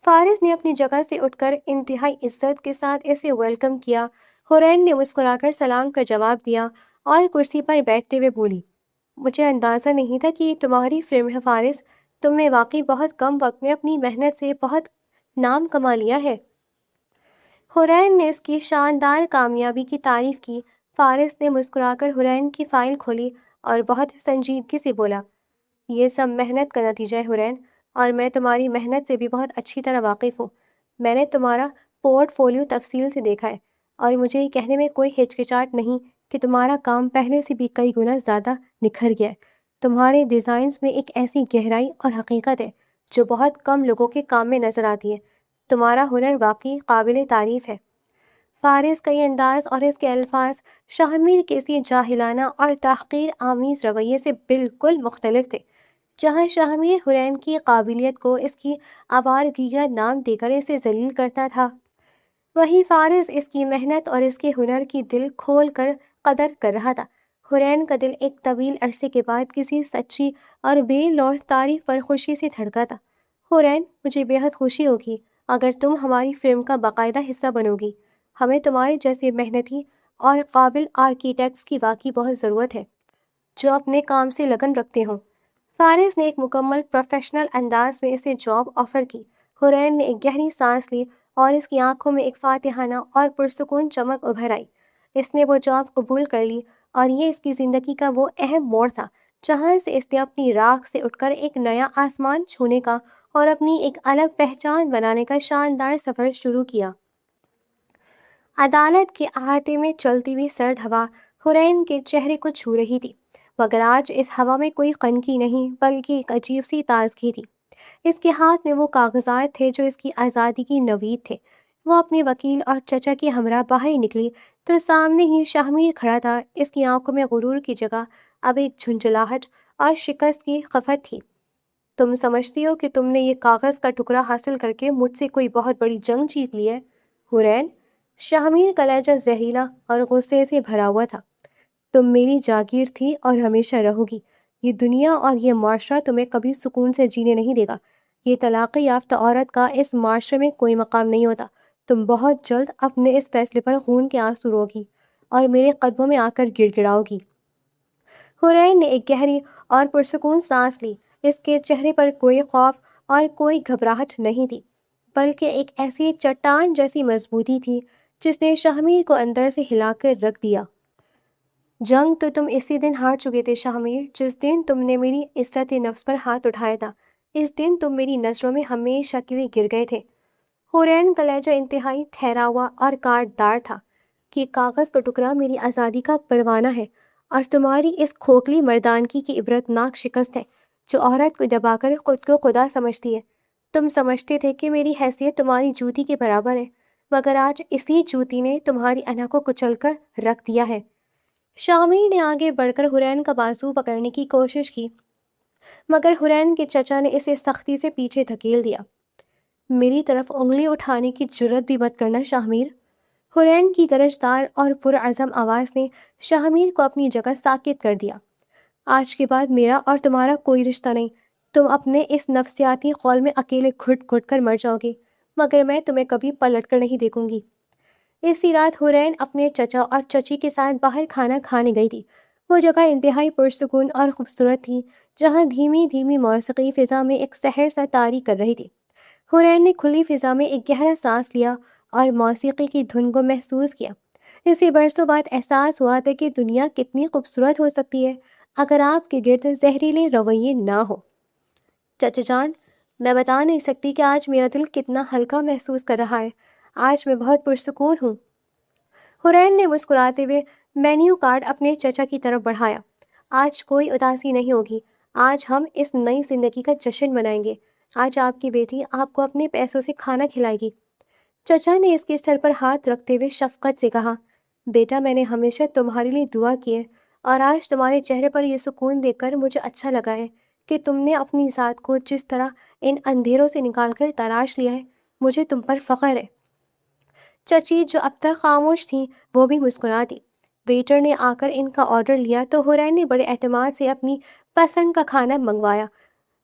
فارس نے اپنی جگہ سے اٹھ کر انتہائی عزت کے ساتھ اسے ویلکم کیا۔ حورین نے مسکرا کر سلام کا جواب دیا اور کرسی پر بیٹھتے ہوئے بولی، مجھے اندازہ نہیں تھا کہ یہ تمہاری فرم ہے فارس۔ تم نے واقعی بہت کم وقت میں اپنی محنت سے بہت نام کما لیا ہے۔ حورین نے اس کی شاندار کامیابی کی تعریف کی۔ فارس نے مسکرا کر حورین کی فائل کھولی اور بہت سنجیدگی سے بولا، یہ سب محنت کا نتیجہ ہے حورین، اور میں تمہاری محنت سے بھی بہت اچھی طرح واقف ہوں۔ میں نے تمہارا پورٹ فولیو تفصیل سے دیکھا ہے اور مجھے یہ کہنے میں کوئی ہچکچاہٹ نہیں کہ تمہارا کام پہلے سے بھی کئی گنا زیادہ نکھر گیا ہے۔ تمہارے ڈیزائنز میں ایک ایسی گہرائی اور حقیقت ہے جو بہت کم لوگوں کے کام میں نظر آتی ہے۔ تمہارا ہنر واقعی قابل تعریف ہے۔ فارس کا یہ انداز اور اس کے الفاظ شاہمیر کے اسی جاہلانہ اور تحقیر آمیز رویے سے بالکل مختلف تھے۔ جہاں شاہمیر حورین کی قابلیت کو اس کی آوارگی کا نام دے کر اسے ذلیل کرتا تھا، وہیں فارس اس کی محنت اور اس کے ہنر کی دل کھول کر قدر کر رہا تھا۔ حورین کا دل ایک طویل عرصے کے بعد کسی سچی اور بے لوث تعریف پر خوشی سے دھڑکا تھا۔ حورین، مجھے بے حد خوشی ہوگی اگر تم ہماری فرم کا باقاعدہ حصہ بنو گی۔ ہمیں تمہارے جیسے محنتی اور قابل آرکیٹیکٹس کی واقعی بہت ضرورت ہے، جو اپنے کام سے لگن رکھتے ہوں۔ فارس نے ایک مکمل پروفیشنل انداز میں اسے جاب آفر کی۔ حورین نے ایک گہری سانس لی اور اس کی آنکھوں میں ایک فاتحانہ اور پرسکون چمک ابھر آئی۔ اس نے وہ جاب قبول کر لی اور یہ اس کی زندگی کا وہ اہم موڑ تھا جہاں سے اس نے اپنی راکھ سے اٹھ کر ایک نیا آسمان چھونے کا اور اپنی ایک الگ پہچان بنانے کا شاندار سفر شروع کیا۔ عدالت کے احاطے میں چلتی ہوئی سرد ہوا حورین کے چہرے کو چھو رہی تھی، مگر آج اس ہوا میں کوئی قنقی نہیں بلکہ ایک عجیب سی تازگی تھی۔ اس کے ہاتھ میں وہ کاغذات تھے جو اس کی آزادی کی نوید تھے۔ وہ اپنے وکیل اور چچا کے ہمراہ باہر نکلی تو سامنے ہی شاہمیر کھڑا تھا۔ اس کی آنکھوں میں غرور کی جگہ اب ایک جھنجھلاہٹ اور شکست کی خفت تھی۔ تم سمجھتی ہو کہ تم نے یہ کاغذ کا ٹکڑا حاصل کر کے مجھ سے کوئی بہت بڑی جنگ جیت لی ہے؟ حورین، شاہمیر کا لہجہ زہریلا اور غصے سے بھرا ہوا تھا۔ تم میری جاگیر تھی اور ہمیشہ رہو گی۔ یہ دنیا اور یہ معاشرہ تمہیں کبھی سکون سے جینے نہیں دے گا۔ یہ طلاق یافتہ عورت کا اس معاشرے میں کوئی مقام نہیں ہوتا۔ تم بہت جلد اپنے اس فیصلے پر خون کے آنسو روگی اور میرے قدموں میں آ کر گڑ گڑاؤ گی۔ حورین نے ایک گہری اور پرسکون سانس لی۔ اس کے چہرے پر کوئی خوف اور کوئی گھبراہٹ نہیں تھی، بلکہ ایک ایسی چٹان جیسی مضبوطی تھی جس نے شاہمیر کو اندر سے ہلا کر رکھ دیا۔ جنگ تو تم اسی دن ہار چکے تھے شاہمیر، جس دن تم نے میری عزت نفس پر ہاتھ اٹھایا تھا۔ اس دن تم میری نظروں میں ہمیشہ کے لیے گر گئے تھے۔ حورین کا لہجہ انتہائی ٹھہرا ہوا اور کاٹ دار تھا کہ کاغذ کا ٹکڑا میری آزادی کا پروانہ ہے اور تمہاری اس کھوکھلی مردانگی کی عبرتناک شکست ہے جو عورت کو دبا کر خود کو خدا سمجھتی ہے۔ تم سمجھتے تھے کہ میری حیثیت تمہاری جوتی کے برابر ہے، مگر آج اسی جوتی نے تمہاری انا کو کچل کر رکھ دیا ہے۔ شامیر نے آگے بڑھ کر حرین کا بازو پکڑنے کی کوشش کی، مگر حرین کے چچا نے اسے سختی سے پیچھے دھکیل دیا۔ میری طرف انگلی اٹھانے کی جرت بھی مت کرنا شاہمیر۔ حرین کی گرجدار اور پرعزم آواز نے شاہمیر کو اپنی جگہ ساکت کر دیا۔ آج کے بعد میرا اور تمہارا کوئی رشتہ نہیں۔ تم اپنے اس نفسیاتی خول میں اکیلے گھٹ گھٹ کر مر جاؤ گے، مگر میں تمہیں کبھی پلٹ کر نہیں دیکھوں گی۔ اسی رات حرین اپنے چچا اور چچی کے ساتھ باہر کھانا کھانے گئی تھی۔ وہ جگہ انتہائی پرسکون اور خوبصورت تھی، جہاں دھیمی دھیمی موسیقی فضا میں ایک سحر سا طاری کر رہی تھی۔ حرین نے کھلی فضا میں ایک گہرا سانس لیا اور موسیقی کی دھن کو محسوس کیا۔ اسے برسوں بعد احساس ہوا تھا کہ دنیا کتنی خوبصورت ہو سکتی ہے اگر آپ کے گرد زہریلے رویے نہ ہو۔ چچا جان، میں بتا نہیں سکتی کہ آج میرا دل کتنا ہلکا محسوس کر رہا ہے۔ آج میں بہت پرسکون ہوں۔ حرین نے مسکراتے ہوئے مینیو کارڈ اپنے چچا کی طرف بڑھایا۔ آج کوئی اداسی نہیں ہوگی۔ آج ہم اس نئی زندگی کا جشن منائیں گے۔ آج آپ کی بیٹی آپ کو اپنے پیسوں سے کھانا کھلائے گی۔ چچا نے اس کے سر پر ہاتھ رکھتے ہوئے شفقت سے کہا، بیٹا میں نے ہمیشہ تمہارے لیے دعا کی ہے، اور آج تمہارے چہرے پر یہ سکون دیکھ کر مجھے اچھا لگا ہے کہ تم نے اپنی ذات کو جس طرح ان اندھیروں سے نکال کر تراش لیا ہے۔ مجھے تم پر فخر ہے۔ چچی جو اب تک خاموش تھیں وہ بھی مسکرا دی۔ ویٹر نے آ کر ان کا آرڈر لیا تو حرین نے بڑے اعتماد سے اپنی پسند کا کھانا منگوایا۔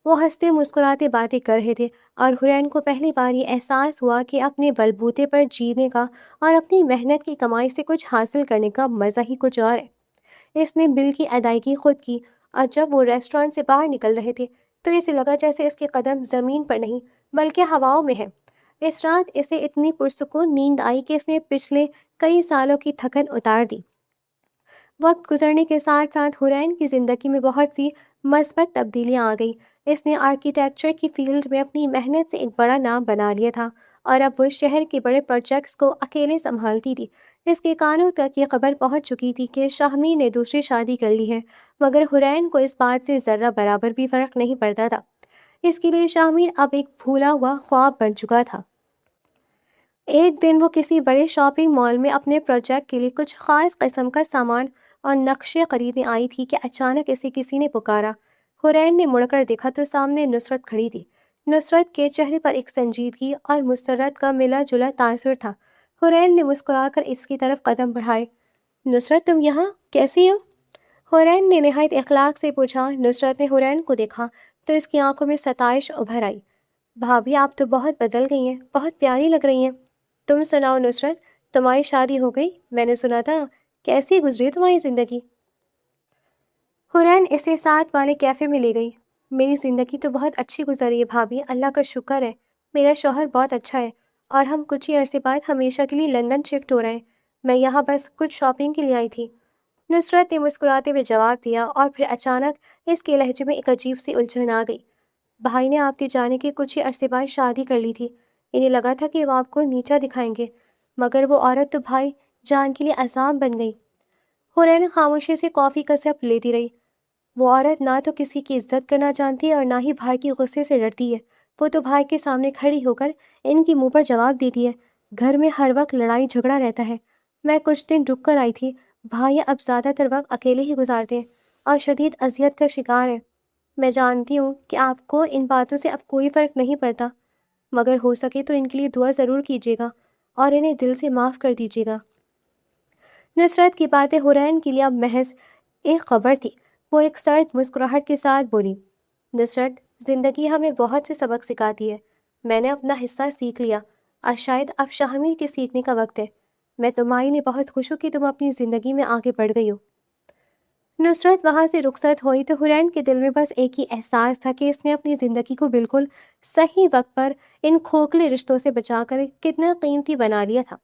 وہ ہنستے مسکراتے باتیں کر رہے تھے اور حرین کو پہلی بار یہ احساس ہوا کہ اپنے بلبوتے پر جینے کا اور اپنی محنت کی کمائی سے کچھ حاصل کرنے کا مزہ ہی کچھ اور ہے۔ اس نے بل کی ادائیگی خود کی، اور جب وہ ریسٹورانٹ سے باہر نکل رہے تھے تو اسے لگا جیسے اس کے قدم زمین پر نہیں بلکہ ہواؤں میں ہیں۔ اس رات اسے اتنی پرسکون نیند آئی کہ اس نے پچھلے کئی سالوں کی تھکن اتار دی۔ وقت گزرنے کے ساتھ ساتھ حرین کی زندگی میں بہت سی مثبت تبدیلیاں آ گئی۔ اس نے آرکیٹیکچر کی فیلڈ میں اپنی محنت سے ایک بڑا نام بنا لیا تھا، اور اب وہ شہر کے بڑے پروجیکٹس کو اکیلے سنبھالتی تھی۔ اس کے کانوں تک یہ خبر پہنچ چکی تھی کہ شاہمیر نے دوسری شادی کر لی ہے، مگر حرین کو اس بات سے ذرہ برابر بھی فرق نہیں پڑتا تھا۔ اس کے لیے شاہمیر اب ایک بھولا ہوا خواب بن چکا تھا۔ ایک دن وہ کسی بڑے شاپنگ مال میں اپنے پروجیکٹ کے لیے کچھ خاص قسم کا سامان اور نقشے خریدنے آئی تھی کہ اچانک اسے کسی نے پکارا۔ حرین نے مڑ کر دیکھا تو سامنے نصرت کھڑی تھی۔ نصرت کے چہرے پر ایک سنجیدگی اور مسرت کا ملا جلا تاثر تھا۔ حرین نے مسکرا کر اس کی طرف قدم بڑھائے۔ نصرت، تم یہاں کیسی ہو؟ حرین نے نہایت اخلاق سے پوچھا۔ نصرت نے حرین کو دیکھا تو اس کی آنکھوں میں ستائش ابھر آئی۔ بھابھی، آپ تو بہت بدل گئی ہیں، بہت پیاری لگ رہی ہیں۔ تم سناؤ نصرت، تمہاری شادی ہو گئی؟ میں نے سنا تھا، کیسی گزری تمہاری زندگی؟ حرین اسے ساتھ والے کیفے میں لے گئی۔ میری زندگی تو بہت اچھی گزر رہی ہے بھابھی، اللہ کا شکر ہے۔ میرا شوہر بہت اچھا ہے، اور ہم کچھ ہی عرصے بعد ہمیشہ کے لیے لندن شفٹ ہو رہے ہیں۔ میں یہاں بس کچھ شاپنگ کے لیے آئی تھی۔ نصرت نے مسکراتے ہوئے جواب دیا، اور پھر اچانک اس کے لہجے میں ایک عجیب سی الجھن آ گئی۔ بھائی نے آپ کے جانے کے کچھ ہی عرصے بعد شادی کر لی تھی۔ انہیں لگا تھا کہ وہ آپ کو نیچا دکھائیں گے، مگر وہ عورت تو بھائی جان کے لیے عذاب بن گئی۔ حرین خاموشی سے کافی کا سپ لیتی رہی۔ وہ عورت نہ تو کسی کی عزت کرنا جانتی ہے اور نہ ہی بھائی کے غصے سے ڈرتی ہے۔ وہ تو بھائی کے سامنے کھڑی ہو کر ان کی منہ پر جواب دیتی ہے۔ گھر میں ہر وقت لڑائی جھگڑا رہتا ہے۔ میں کچھ دن رک کر آئی تھی۔ بھائی اب زیادہ تر وقت اکیلے ہی گزارتے ہیں اور شدید اذیت کا شکار ہے۔ میں جانتی ہوں کہ آپ کو ان باتوں سے اب کوئی فرق نہیں پڑتا، مگر ہو سکے تو ان کے لیے دعا ضرور کیجیے گا اور انہیں دل سے معاف کر دیجیے گا۔ نصرت کی باتیں حرین کے لیے اب محض ایک خبر تھی۔ وہ ایک سرد مسکراہٹ کے ساتھ بولی، نصرت، زندگی ہمیں بہت سے سبق سکھاتی ہے۔ میں نے اپنا حصہ سیکھ لیا، اور شاید اب شاہمیر کے سیکھنے کا وقت ہے۔ میں تمہارے لیے بہت خوش ہوں کہ تم اپنی زندگی میں آگے بڑھ گئی ہو۔ نصرت وہاں سے رخصت ہوئی تو حرین کے دل میں بس ایک ہی احساس تھا کہ اس نے اپنی زندگی کو بالکل صحیح وقت پر ان کھوکھلے رشتوں سے بچا کر کتنا قیمتی بنا لیا تھا۔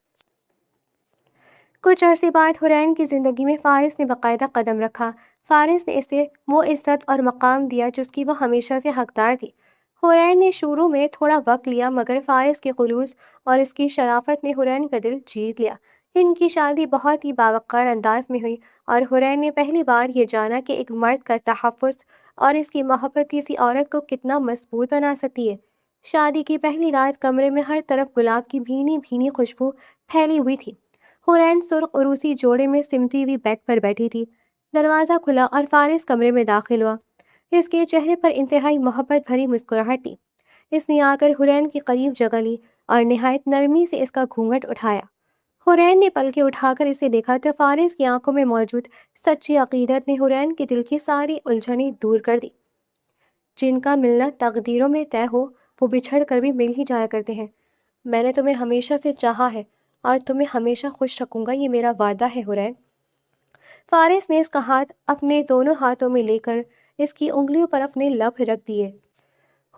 کچھ عرصے بعد حرین کی زندگی میں فارس نے باقاعدہ قدم رکھا۔ فارس نے اسے وہ عزت اور مقام دیا جس کی وہ ہمیشہ سے حقدار تھی۔ حرین نے شروع میں تھوڑا وقت لیا، مگر فارس کے خلوص اور اس کی شرافت نے حرین کا دل جیت لیا۔ ان کی شادی بہت ہی باوقار انداز میں ہوئی اور حورین نے پہلی بار یہ جانا کہ ایک مرد کا تحفظ اور اس کی محبت کسی عورت کو کتنا مضبوط بنا سکتی ہے۔ شادی کی پہلی رات کمرے میں ہر طرف گلاب کی بھینی بھینی خوشبو پھیلی ہوئی تھی۔ حورین سرخ عروسی جوڑے میں سمٹی ہوئی بیڈ پر بیٹھی تھی۔ دروازہ کھلا اور فارس کمرے میں داخل ہوا۔ اس کے چہرے پر انتہائی محبت بھری مسکراہٹ تھی۔ اس نے آ کر حورین کے قریب جگہ لی اور نہایت نرمی سے اس کا گھونگھٹ اٹھایا۔ حورین نے پلکیں اٹھا کر اسے دیکھا تو فارس کی آنکھوں میں موجود سچی عقیدت نے حورین کے دل کی ساری الجھنیں دور کر دی۔ جن کا ملنا تقدیروں میں طے ہو وہ بچھڑ کر بھی مل ہی جایا کرتے ہیں۔ میں نے تمہیں ہمیشہ سے چاہا ہے اور تمہیں ہمیشہ خوش رکھوں گا، یہ میرا وعدہ ہے حورین۔ فارس نے اس کا ہاتھ اپنے دونوں ہاتھوں میں لے کر اس کی انگلیوں پر اپنے لب رکھ دیے۔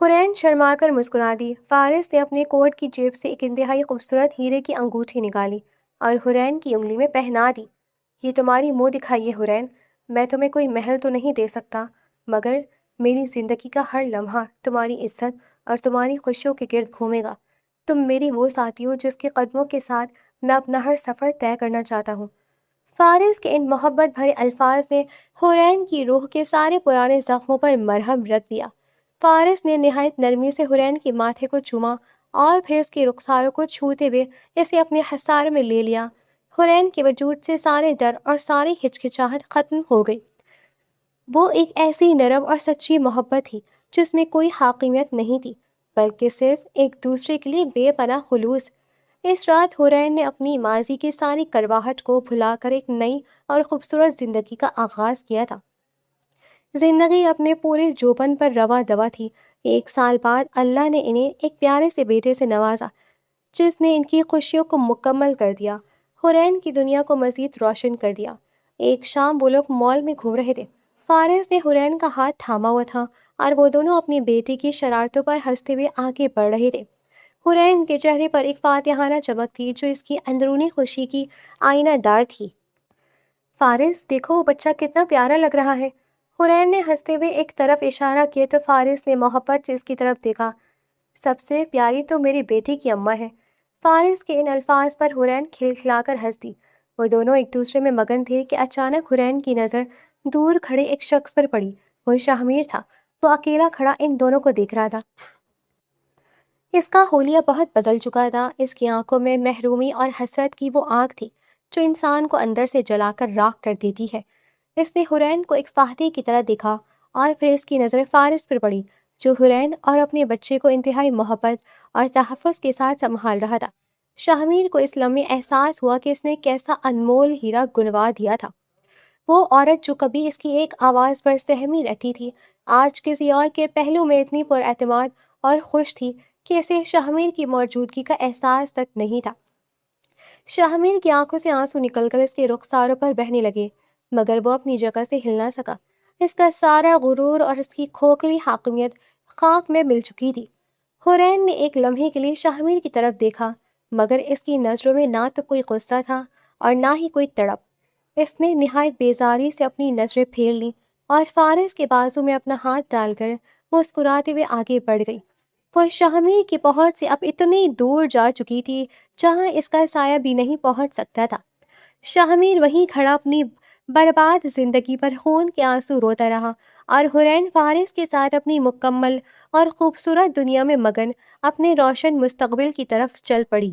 حورین شرما کر مسکرا دی۔ فارس نے اپنے کوٹ کی جیب سے ایک انتہائی خوبصورت ہیرے کی انگوٹھی نکالی اور حورین کی انگلی میں پہنا دی۔ یہ تمہاری منہ دکھائی ہے حورین، میں تمہیں کوئی محل تو نہیں دے سکتا مگر میری زندگی کا ہر لمحہ تمہاری عزت اور تمہاری خوشیوں کے گرد گھومے گا۔ تم میری وہ ساتھی ہو جس کے قدموں کے ساتھ میں اپنا ہر سفر طے کرنا چاہتا ہوں۔ فارس کے ان محبت بھرے الفاظ نے حورین کی روح کے سارے پرانے زخموں پر مرہم رکھ دیا۔ فارس نے نہایت نرمی سے حورین کے ماتھے کو چوما اور پھر اس کے رخساروں کو چھوتے ہوئے اسے اپنے حصار میں لے لیا۔ حورین کے وجود سے سارے ڈر اور ساری ہچکچاہٹ ختم ہو گئی۔ وہ ایک ایسی نرم اور سچی محبت تھی جس میں کوئی حاکمیت نہیں تھی بلکہ صرف ایک دوسرے کے لیے بے پناہ خلوص۔ اس رات حورین نے اپنی ماضی کی ساری کرواہٹ کو بھلا کر ایک نئی اور خوبصورت زندگی کا آغاز کیا تھا۔ زندگی اپنے پورے جوبن پر رواں دوا تھی۔ 1 سال بعد اللہ نے انہیں ایک پیارے سے بیٹے سے نوازا جس نے ان کی خوشیوں کو مکمل کر دیا، حورین کی دنیا کو مزید روشن کر دیا۔ ایک شام وہ لوگ مال میں گھوم رہے تھے۔ فارس نے حورین کا ہاتھ تھاما ہوا تھا اور وہ دونوں اپنی بیٹی کی شرارتوں پر ہنستے ہوئے آگے بڑھ رہے تھے۔ حورین کے چہرے پر ایک فاتحانہ چمک تھی جو اس کی اندرونی خوشی کی آئینہ دار تھی۔ فارس دیکھو وہ بچہ کتنا پیارا لگ رہا ہے۔ حورین نے ہنستے ہوئے ایک طرف اشارہ کیا تو فارس نے محبت سے اس کی طرف دیکھا۔ سب سے پیاری تو میری بیٹی کی اماں ہے۔ فارس کے ان الفاظ پر حورین کھلکھلا کر ہنس دی۔ وہ دونوں ایک دوسرے میں مگن تھے کہ اچانک حورین کی نظر دور کھڑے ایک شخص پر پڑی۔ وہ شاہمیر تھا۔ وہ اکیلا کھڑا ان دونوں کو دیکھ رہا تھا۔ اس کا حولیہ بہت بدل چکا تھا۔ اس کی آنکھوں میں محرومی اور حسرت کی وہ آگ تھی جو انسان کو اندر سے جلا کر راکھ کر دیتی ہے۔ اس نے حورین کو ایک فاتح کی طرح دیکھا اور پھر اس کی نظر فارس پر پڑی جو حورین اور اپنے بچے کو انتہائی محبت اور تحفظ کے ساتھ سنبھال رہا تھا۔ شاہمیر کو اس لمحے احساس ہوا کہ اس نے کیسا انمول ہیرا گنوا دیا تھا۔ وہ عورت جو کبھی اس کی ایک آواز پر سہمی رہتی تھی آج کسی اور کے پہلو میں اتنی پر اعتماد اور خوش تھی کہ اسے شاہمیر کی موجودگی کا احساس تک نہیں تھا۔ شاہمیر کی آنکھوں سے آنسو نکل کر اس کے رخساروں پر بہنے لگے مگر وہ اپنی جگہ سے ہل نہ سکا۔ اس کا سارا غرور اور اس کی کھوکھلی حاکمیت خاک میں مل چکی تھی۔ حورین نے ایک لمحے کے لیے شاہمیر کی طرف دیکھا مگر اس کی نظروں میں نہ تو کوئی غصہ تھا اور نہ ہی کوئی تڑپ۔ اس نے نہایت بیزاری سے اپنی نظریں پھیر لیں اور فارس کے بازو میں اپنا ہاتھ ڈال کر مسکراتے ہوئے آگے بڑھ گئی۔ وہ شاہمیر کی پہنچ سے اب اتنی دور جا چکی تھی جہاں اس کا سایہ بھی نہیں پہنچ سکتا تھا۔ شاہمیر وہیں کھڑا اپنی برباد زندگی پر خون کے آنسو روتا رہا اور حورین فارس کے ساتھ اپنی مکمل اور خوبصورت دنیا میں مگن اپنے روشن مستقبل کی طرف چل پڑی۔